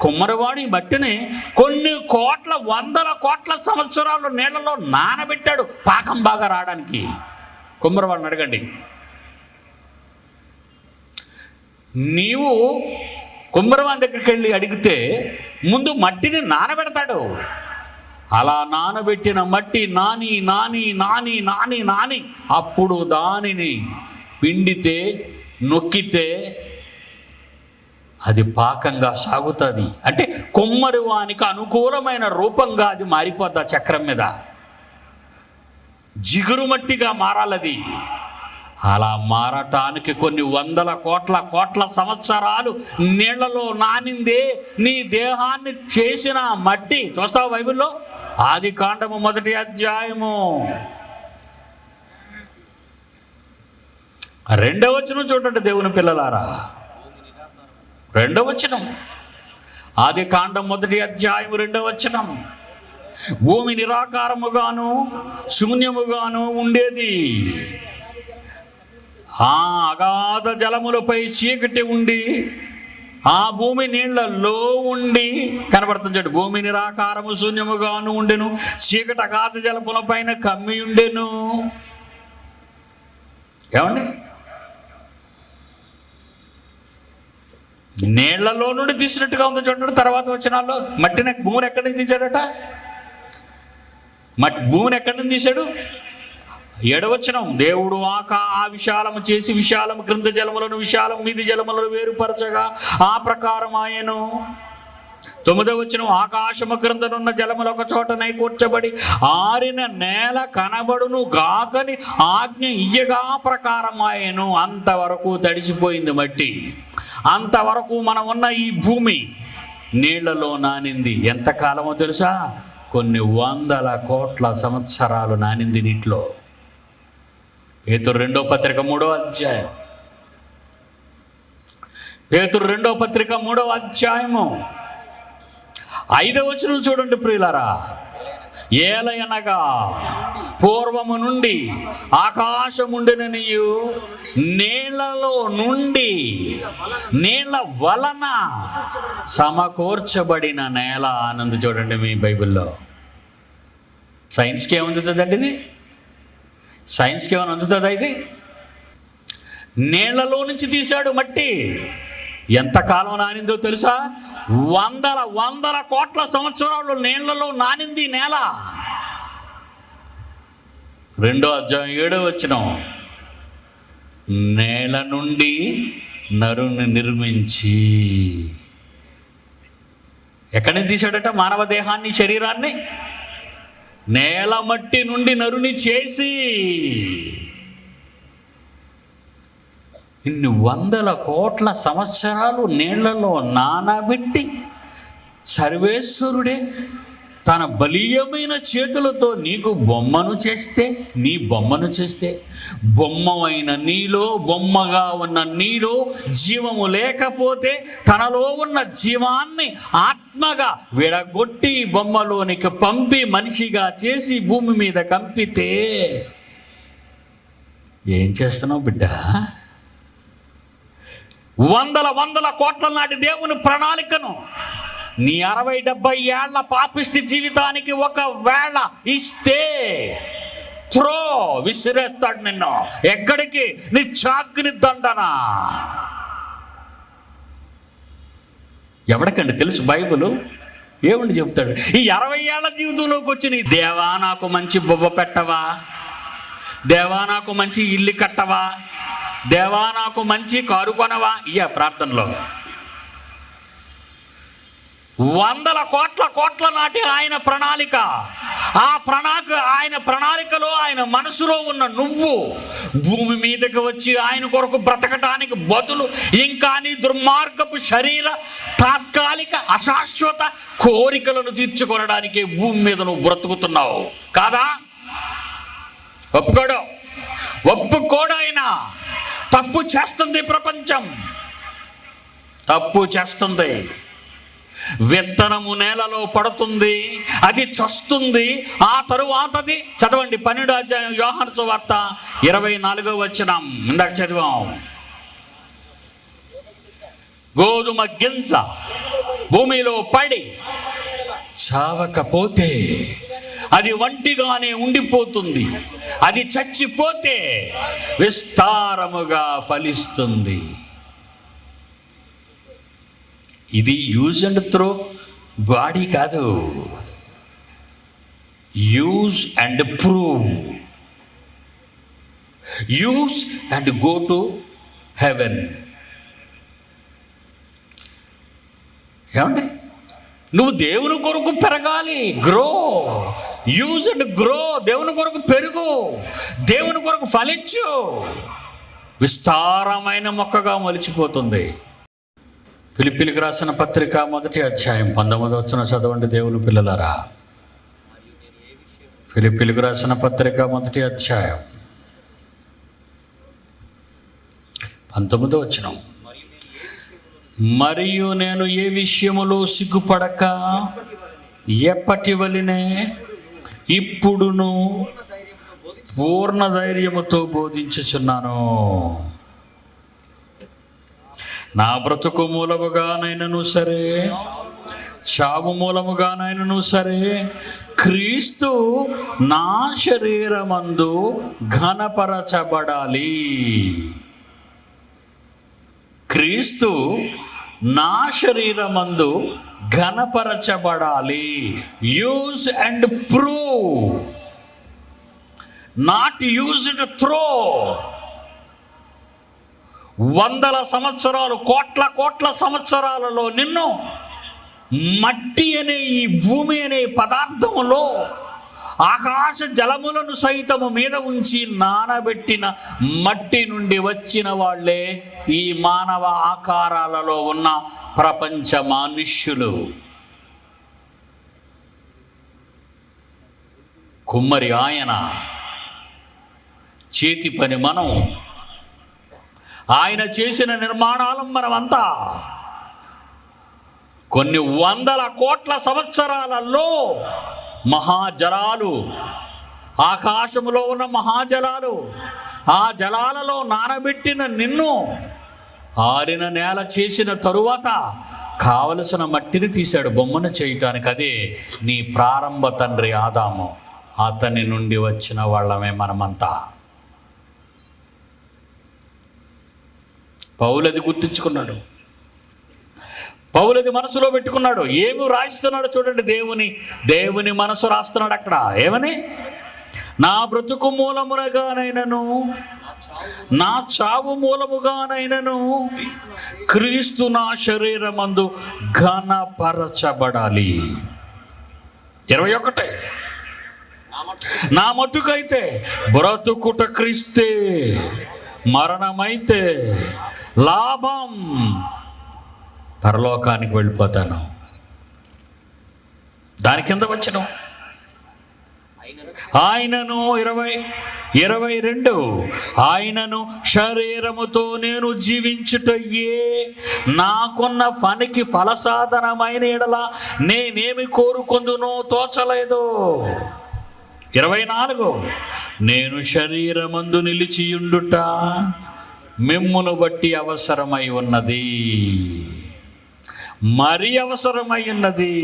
కుమ్మరివాడు ఈ మట్టిని కొన్ని కోట్ల, వందల కోట్ల సంవత్సరాలు నీళ్లలో నానబెట్టాడు పాకం బాగా రావడానికి. కుమ్మరివాడిని అడగండి. నీవు కుమ్మరివాడి దగ్గరికి వెళ్ళి అడిగితే ముందు మట్టిని నానబెడతాడు. అలా నానబెట్టిన మట్టి నాని నాని నాని నాని నాని అప్పుడు దానిని పిండితే, నొక్కితే అది పాకంగా సాగుతుంది. అంటే కుమ్మరివానికి అనుకూలమైన రూపంగా అది మారిపోద్ది. చక్రం మీద జిగురు మట్టిగా మారాలది. అలా మారటానికి కొన్ని వందల కోట్ల సంవత్సరాలు నీళ్లలో నానిందే నీ దేహాన్ని చేసిన మట్టి. చూస్తావు బైబిల్లో ఆదికాండము 1వ అధ్యాయము 2వ వచనం చూడండి దేవుని పిల్లలారా. 2వ వచనం, ఆదికాండం 1వ అధ్యాయం 2వ వచనం. భూమి నిరాకారముగాను శూన్యముగాను ఉండేది, ఆ అగాధ జలములపై చీకటి ఉండి ఆ భూమి నీళ్లలో ఉండి కనబడుతుంది. చూడు, భూమి నిరాకారము శూన్యముగాను ఉండెను, చీకటి అగాధ జలముల పైన కమ్మి ఉండెను. ఏమండి? నీళ్లలో నుండి తీసినట్టుగా ఉంది చూడండి. తర్వాత వచనాల్లో భూమిని ఎక్కడి నుంచి తీశాడట? భూమిని ఎక్కడి నుంచి తీశాడు? 7వ వచనం, దేవుడు ఆ విశాలము చేసి విశాలము క్రింద జలములను విశాలం మీది జలములను వేరుపరచగా ఆ ప్రకారం ఆయను. 9వ వచనం, ఆకాశము క్రిందనున్న జలములు ఒక చోటనై కూర్చబడి ఆరిన నేల కనబడును గాకని ఆజ్ఞ ఇయ్యగా ప్రకారం ఆయను. అంతవరకు తడిసిపోయింది మట్టి. అంతవరకు మనం ఉన్న ఈ భూమి నీళ్లలో నానింది. ఎంతకాలమో తెలుసా? కొన్ని వందల కోట్ల సంవత్సరాలు నానింది నీటిలో. పేతురు 2వ పత్రిక 3వ అధ్యాయం, పేతురు 2వ పత్రిక 3వ అధ్యాయము 5వ వచనం చూడండి ప్రియులారా. ఏలయనగా పూర్వము నుండి ఆకాశముండెననియు నీళ్లలో నుండి నీళ్ల వలన సమకూర్చబడిన నేల ఆనంది. చూడండి మీ బైబిల్లో. సైన్స్కి ఏమందుతుందండి ఇది? సైన్స్కి ఏమైనా అందుతుందా ఇది? నీళ్లలో నుంచి తీశాడు మట్టి. ఎంతకాలం నానిందో తెలుసా? వందల కోట్ల సంవత్సరాలు నీళ్లలో నానింది నేల. 2వ అధ్యాయం 7వ వచనం, నేల నుండి నరుని నిర్మించి. ఎక్కడి నుంచి తీశాడట మానవ దేహాన్ని, శరీరాన్ని? నేల మట్టి నుండి నరుని చేసి ఇన్ని వందల కోట్ల సంవత్సరాలు నీళ్లలో నానబెట్టి సర్వేశ్వరుడే తన బలీయమైన చేతులతో నీకు బొమ్మను చేస్తే, నీ బొమ్మను చేస్తే, బొమ్మమైన నీలో, బొమ్మగా ఉన్న నీలో జీవము లేకపోతే తనలో ఉన్న జీవాన్ని ఆత్మగా విడగొట్టి బొమ్మలోనికి పంపి మనిషిగా చేసి భూమి మీద కంపితే ఏం చేస్తున్నావు బిడ్డ? వందల కోట్ల నాటి దేవుని ప్రణాళికను నీ 60-70 ఏళ్ల పాపిష్టి జీవితానికి ఒకవేళ ఇస్తే త్రో, విసిరేస్తాడు నిన్ను. ఎక్కడికి? నీ చాగ్ని దండన. ఎవడికండి తెలుసు బైబిల్ ఏముండి చెప్తాడు? ఈ 60 ఏళ్ల జీవితంలోకి వచ్చి నీ దేవా నాకు మంచి బొవ్వ పెట్టవా, దేవా నాకు మంచి ఇల్లు కట్టవా, దేవా నాకు మంచి కారు కొనవా, ఇయ్య ప్రార్థనలో 100 కోట్ల నాటి ఆయన ప్రణాళిక. ఆయన ప్రణాళికలో, ఆయన మనసులో ఉన్న నువ్వు భూమి మీదకి వచ్చి ఆయన కొరకు బ్రతకటానికి బదులు ఇంకా నీ దుర్మార్గపు శరీర తాత్కాలిక అశాశ్వత కోరికలను తీర్చుకొనడానికి భూమి మీద నువ్వు బ్రతుకుతున్నావు కాదా? ఒప్పుకోడాయన. తప్పు చేస్తుంది ప్రపంచం, తప్పు చేస్తుంది. విత్తనము నేలలో పడుతుంది, అది చస్తుంది. ఆ తరువాతది చదవండి 12వ అధ్యాయం యోహాను సువార్త 24వ వచనం ఇందాక చదివాం. గోధుమ గింజ భూమిలో పడి చావకపోతే అది ఒంటిగానే ఉండిపోతుంది, అది చచ్చిపోతే విస్తారముగా ఫలిస్తుంది. ఇది యూజ్ అండ్ త్రో బాడీ కాదు, use and prove, use and go to heaven. ఏమండి? నువ్వు దేవుని కొరకు పెరగాలి, గ్రో, యూజ్ అండ్ గ్రో. దేవుని కొరకు పెరుగు, దేవుని కొరకు ఫలించు, విస్తారమైన మొక్కగా మొలిచిపోతుంది. ఫిలిప్పీలకు రాసిన పత్రిక 1వ అధ్యాయం 19వ వచనం చదవండి దేవుని పిల్లలారా. ఫిలిప్పీలకు రాసిన పత్రిక 1వ అధ్యాయం 19వ వచనం. మరియు నేను ఏ విషయములో సిగ్గుపడక ఎప్పటి వలెనే ఇప్పుడును పూర్ణ ధైర్యముతో బోధించుచున్నాను. నా బ్రతుకు మూలముగానైనను సరే, చావు మూలముగానైనను సరే, క్రీస్తు నా శరీరమందు ఘనపరచబడాలి. క్రీస్తు నా శరీరమందు ఘనపరచబడాలి. Use and prove, not used throw. 100 సంవత్సరాలు, కోట్ల సంవత్సరాలలో నిన్ను మట్టి అనే ఈ భూమి అనే పదార్థములో ఆకాశ జలములను సైతము మీద ఉంచి నానబెట్టిన మట్టి నుండి వచ్చిన వాళ్ళే ఈ మానవ ఆకారాలలో ఉన్న ప్రపంచ మనుష్యులు. కుమ్మరి ఆయన, చేతి పని మనం, ఆయన చేసిన నిర్మాణాలను మనమంతా కొన్ని 100 కోట్ల సంవత్సరాలలో మహాజలాలు, ఆకాశములో ఉన్న మహాజలాలు, ఆ జలాలలో నానబెట్టిన నిన్ను ఆరిన నేల చేసిన తరువాత కావలసిన మట్టిని తీశాడు బొమ్మను చేయటానికి. అదే నీ ప్రారంభ తండ్రి ఆదాము. అతని నుండి వచ్చిన వాళ్ళమే మనమంతా. పౌలది గుర్తించుకున్నాడు, పౌలది మనసులో పెట్టుకున్నాడు. ఏమి రాయిస్తున్నాడు చూడండి, దేవుని మనసు రాస్తున్నాడు అక్కడ. ఏమని? నా బ్రతుకు మూలముగానైనను, నా చావు మూలముగానైనను క్రీస్తు నా శరీరమందు ఘనపరచబడాలి. 21 నా మట్టుకైతే బ్రతుకుట క్రీస్తే, మరణమైతే లాభం. పరలోకానికి వెళ్ళిపోతాను. దాని కింద వచ్చిన ఆయనను 22 ఆయనను శరీరముతో నేను జీవించుటయే నాకున్న పనికి ఫలసాధనమైన ఎడల నేనేమి కోరుకొందునో తోచలేదు. 24 నేను శరీరమందు నిలిచియుండుట మిమ్మును బట్టి అవసరమై ఉన్నది, మరి అవసరమై ఉన్నది.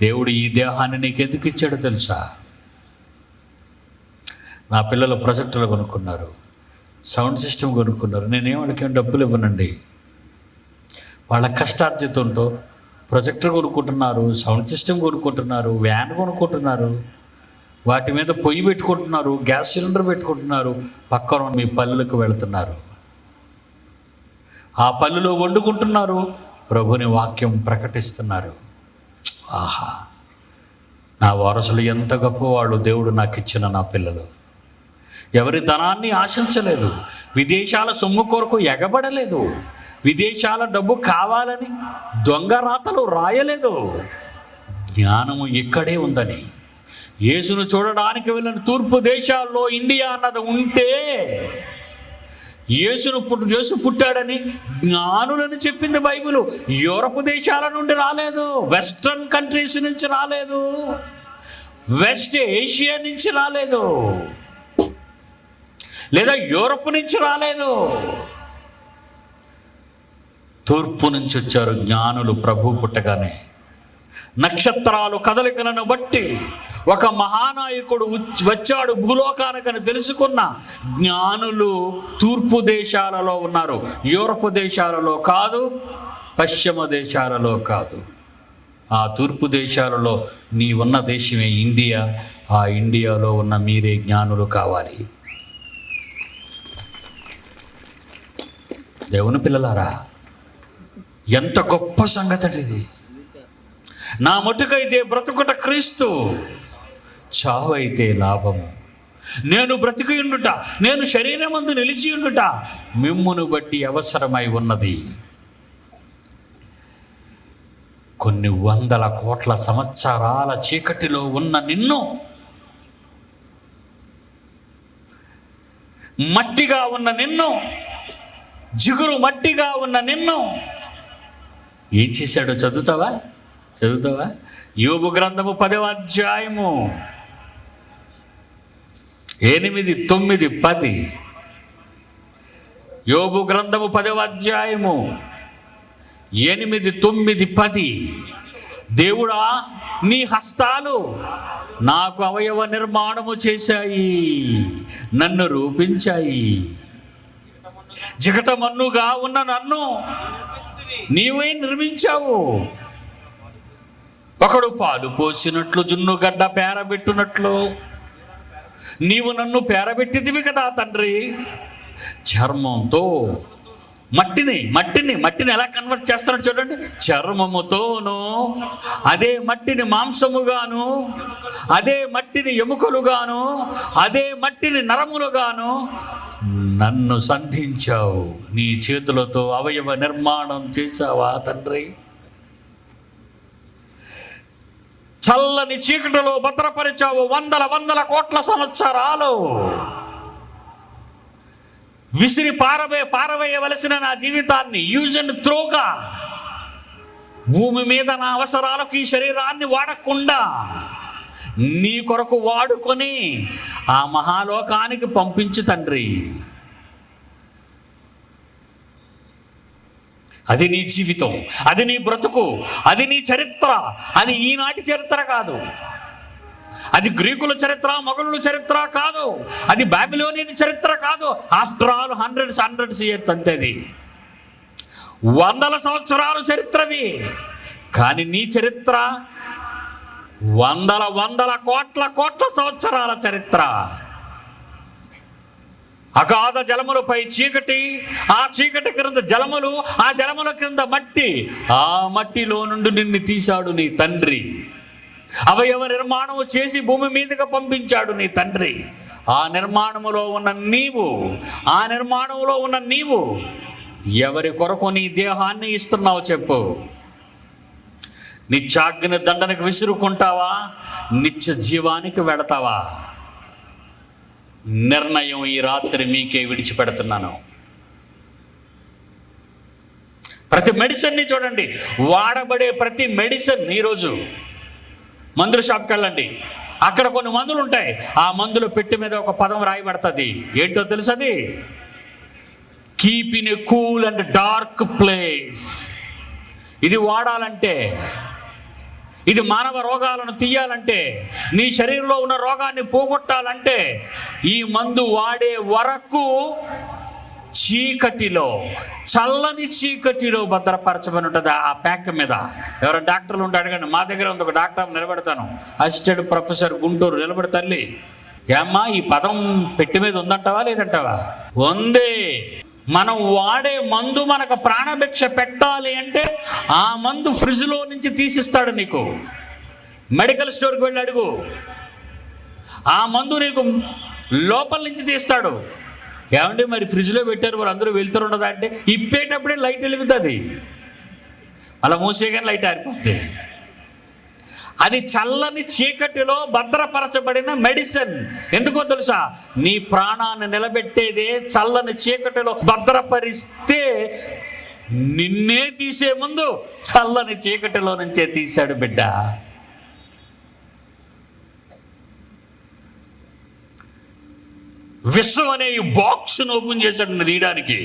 దేవుడు ఈ దేహాన్ని నీకు ఎందుకు ఇచ్చాడో తెలుసా? నా పిల్లలు ప్రొజెక్టర్లు కొనుక్కున్నారు, సౌండ్ సిస్టమ్ కొనుక్కున్నారు. నేనేం డబ్బులు ఇవ్వనండి. వాళ్ళ కష్టార్జితంతో ప్రొజెక్టర్ కొనుక్కుంటున్నారు, సౌండ్ సిస్టమ్ కొనుక్కుంటున్నారు, వ్యాన్ కొనుక్కుంటున్నారు, వాటి మీద పొయ్యి పెట్టుకుంటున్నారు, గ్యాస్ సిలిండర్ పెట్టుకుంటున్నారు, పక్కన మీ పల్లెలకు వెళుతున్నారు, ఆ పల్లెలో వండుకుంటున్నారు, ప్రభుని వాక్యం ప్రకటిస్తున్నారు. ఆహా, నా వారసులు ఎంత గొప్పవాళ్ళు. దేవుడు నాకు ఇచ్చిన నా పిల్లలు ఎవరి ధనాన్ని ఆశించలేదు, విదేశాల సొమ్ము కొరకు ఎగబడలేదు, విదేశాల డబ్బు కావాలని దొంగ రాతలు రాయలేదు. జ్ఞానము ఇక్కడే ఉందని, యేసును చూడడానికి వెళ్ళిన తూర్పు దేశాల్లో ఇండియా అన్నది ఉంటే యేసు పుట్టాడని జ్ఞానులని చెప్పింది బైబిల్. యూరప్ దేశాల నుండి రాలేదు, వెస్ట్రన్ కంట్రీస్ నుంచి రాలేదు, వెస్ట్ ఏషియా నుంచి రాలేదు, లేదా యూరప్ నుంచి రాలేదు. తూర్పు నుంచి వచ్చారు జ్ఞానులు. ప్రభు పుట్టగానే నక్షత్రాలు కదలికలను బట్టి ఒక మహానాయకుడు వచ్చాడు భూలోకానికని తెలుసుకున్న జ్ఞానులు తూర్పు దేశాలలో ఉన్నారు, యూరప్ దేశాలలో కాదు, పశ్చిమ దేశాలలో కాదు. ఆ తూర్పు దేశాలలో నీ ఉన్న దేశమే ఇండియా. ఆ ఇండియాలో ఉన్న మీరే జ్ఞానులు కావాలి. దేవుని పిల్లలారా, ఎంత గొప్ప సంగతి ఇది. నా మటుకైతే బ్రతుకుట క్రీస్తు, చావు అయితే లాభము. నేను బ్రతికి ఉండుట, నేను శరీరమందు నిలిచి ఉండుట మిమ్మును బట్టి అవసరమై ఉన్నది. కొన్ని వందల కోట్ల సంవత్సరాల చీకటిలో ఉన్న నిన్ను, మట్టిగా ఉన్న నిన్ను, జిగురు మట్టిగా ఉన్న నిన్ను ఏం చేశాడో చదువుతావా? యోబు గ్రంథము 10వ అధ్యాయము 8, 9, 10. యోబు గ్రంథము 10వ అధ్యాయము 8, 9, 10. దేవుడా, నీ హస్తాలు నాకు అవయవ నిర్మాణము చేశాయి, నన్ను రూపించాయి. జిగటమన్నుగా ఉన్న నన్ను నీవే నిర్మించావు. ఒకడు పాలు పోసినట్లు జున్నుగడ్డ పేరబెట్టునట్లు నీవు నన్ను పేరబెట్టిదివి కదా తండ్రి. చర్మంతో మట్టిని ఎలా కన్వర్ట్ చేస్తారో చూడండి. చర్మముతోను అదే మట్టిని మాంసముగాను, అదే మట్టిని ఎముకలుగాను, అదే మట్టిని నరములుగాను నన్ను సంధించావు. నీ చేతులతో అవయవ నిర్మాణం చేశావా తండ్రి. చల్లని చీకటిలో భద్రపరిచావు వందల కోట్ల సంవత్సరాలు. విసిరి పారవేయవలసిన నా జీవితాన్ని యూజ్ అండ్ త్రోగా భూమి మీద నా అవసరాలకు ఈ శరీరాన్ని వాడకుండా నీ కొరకు వాడుకొని ఆ మహాలోకానికి పంపించు తండ్రి. అది నీ జీవితం, అది నీ బ్రతుకు, అది నీ చరిత్ర. అది ఈనాటి చరిత్ర కాదు, అది గ్రీకుల చరిత్ర, మొఘలుల చరిత్ర కాదు, అది బాబిలోనియన్ చరిత్ర కాదు. ఆఫ్టర్ ఆల్ హండ్రెడ్స్ ఇయర్స్ అంతేది, వందల సంవత్సరాలు చరిత్రవి. కానీ నీ చరిత్ర వందల కోట్ల సంవత్సరాల చరిత్ర. అగాధ జలములపై చీకటి, ఆ చీకటి క్రింద జలములు, ఆ జలముల క్రింద మట్టి, ఆ మట్టిలో నుండి నిన్ను తీశాడు నీ తండ్రి. అవయవ నిర్మాణము చేసి భూమి మీదగా పంపించాడు నీ తండ్రి. ఆ నిర్మాణములో ఉన్న నీవు ఎవరి కొరకు నీ దేహాన్ని ఇస్తున్నావు చెప్పు. నిత్యాగ్ని దండనకు విసురుకుంటావా, నిత్య జీవానికి వెళతావా? నిర్ణయం ఈ రాత్రి మీకే విడిచిపెడుతున్నాను. ప్రతి మెడిసిన్ని చూడండి, వాడబడే ప్రతి మెడిసిన్ ఈరోజు మందుల షాప్కి వెళ్ళండి, అక్కడ కొన్ని మందులు ఉంటాయి. ఆ మందుల పెట్టి మీద ఒక పదం రాయబడుతుంది. ఏంటో తెలుసది? Keep in a cool and dark place. ఇది వాడాలంటే, ఇది మానవ రోగాలను తీయాలంటే, నీ శరీరంలో ఉన్న రోగాన్ని పోగొట్టాలంటే ఈ మందు వాడే వరకు చీకటిలో, చల్లని చీకటిలో భద్రపరచబడి ఉంటుంది ఆ ప్యాక్ మీద. ఎవరైనా డాక్టర్లు ఉంటే అడగండి. మా దగ్గర ఉంది ఒక డాక్టర్, నిలబెడతాను, అసిస్టెంట్ ప్రొఫెసర్ గుంటూరు, నిలబడి తల్లి ఏమ్మా ఈ పదం పెట్టి మీద ఉందంటావా లేదంటావా? ఉంది. మనం వాడే మందు మనకు ప్రాణభిక్ష పెట్టాలి అంటే ఆ మందు ఫ్రిడ్జ్లో నుంచి తీసిస్తాడు నీకు. మెడికల్ స్టోర్కి వెళ్ళి అడుగు, ఆ మందు నీకు లోపల నుంచి తీస్తాడు. ఏమంటే మరి ఫ్రిడ్జ్లో పెట్టారు, వారు అందరూ వెళ్తురుండదా అంటే ఇప్పేటప్పుడే లైట్ వెలుగుతుంది, అలా మూసేగానే లైట్ ఆరిపోతుంది. అది చల్లని చీకటిలో భద్రపరచబడిన మెడిసిన్. ఎందుకో తెలుసా? నీ ప్రాణాన్ని నిలబెట్టేదే చల్లని చీకటిలో భద్రపరిస్తే నిన్నే తీసే ముందు చల్లని చీకటిలో నుంచే తీశాడు బిడ్డ. విశ్వం అనే ఈ బాక్స్ను ఓపెన్ చేశాడు తీయడానికి.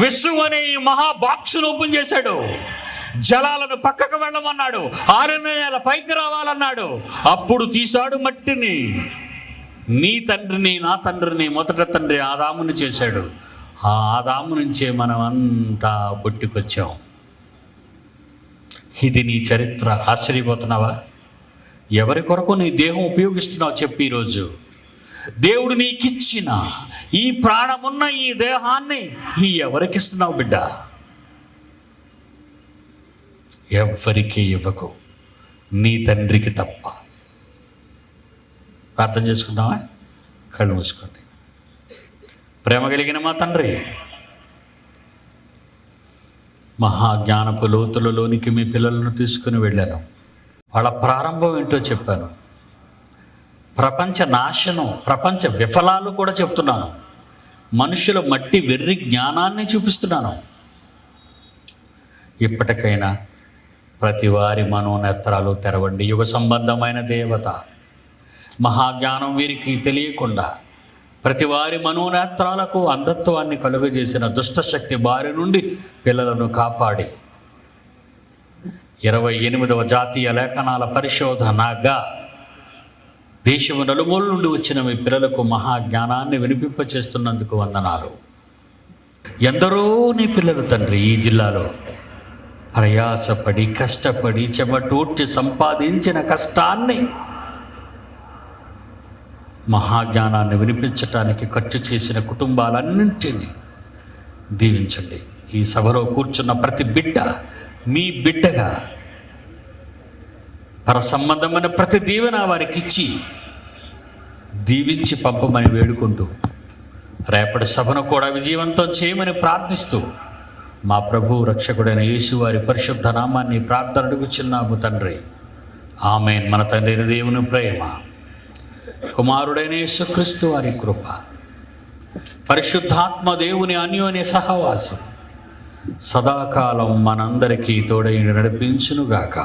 విశ్వం అనే ఈ మహా బాక్స్ను ఓపెన్ చేశాడు. జలాలను పక్కకు వెళ్ళమన్నాడు, 6 నెలల పైకి రావాలన్నాడు. అప్పుడు తీశాడు మట్టిని. నీ తండ్రిని నా తండ్రిని మొదట తండ్రి ఆదాముని చేశాడు. ఆ ఆదాము నుంచే మనం అంతా పుట్టుకొచ్చాం. ఇది నీ చరిత్ర. ఆశ్చర్యపోతున్నావా? ఎవరి కొరకు నీ దేహం ఉపయోగిస్తున్నావు చెప్పి. ఈరోజు దేవుడు నీకిచ్చిన ఈ ప్రాణమున్న ఈ దేహాన్ని ఎవరికిస్తున్నావు బిడ్డ? ఎవ్వరికీ ఇవ్వకు, నీ తండ్రికి తప్ప. ప్రార్థన చేసుకుందామా? కళ్ళు మూసుకోండి. ప్రేమ కలిగిన మా తండ్రి, మహాజ్ఞానపు లోతులలోనికి మీ పిల్లలను తీసుకుని వెళ్ళాను. వాళ్ళ ప్రారంభం ఏంటో చెప్పాను. ప్రపంచ నాశనం, ప్రపంచ విఫలాలు కూడా చెప్తున్నాను. మనుషుల మట్టి వెర్రి జ్ఞానాన్ని చూపిస్తున్నాను. ఇప్పటికైనా ప్రతి వారి మనోనేత్రాలు తెరవండి. యుగ సంబంధమైన దేవత మహాజ్ఞానం వీరికి తెలియకుండా ప్రతి వారి మనోనేత్రాలకు అంధత్వాన్ని కలుగజేసిన దుష్టశక్తి బారి నుండి పిల్లలను కాపాడి 28వ జాతీయ లేఖనాల పరిశోధనగా దేశము నలుమూల నుండి వచ్చిన మీ పిల్లలకు మహాజ్ఞానాన్ని వినిపింపచేస్తున్నందుకు వందనాలు. ఎందరో నీ పిల్లలు తండ్రి ఈ జిల్లాలో ప్రయాసపడి కష్టపడి చెమటూడ్చి సంపాదించిన కష్టాన్ని మహాజ్ఞానాన్ని వినిపించటానికి ఖర్చు చేసిన కుటుంబాలన్నింటినీ దీవించండి. ఈ సభలో కూర్చున్న ప్రతి బిడ్డ మీ బిడ్డగా పర సంబంధమైన ప్రతి దీవెన వారికి ఇచ్చి దీవించి పంపమని వేడుకుంటూ రేపటి సభను కూడా విజయవంతం చేయమని ప్రార్థిస్తూ మా ప్రభు రక్షకుడైన యేసు వారి పరిశుద్ధ నామాన్ని ప్రార్థన అడుగుచున్నాము తండ్రి. ఆమేన్. మన తండ్రి అయిన దేవుని ప్రేమ, కుమారుడైన యేసుక్రీస్తు వారి కృప, పరిశుద్ధాత్మ దేవుని అన్యోన్య సహవాసం సదాకాలం మనందరికీ తోడై నడిపించునుగాక.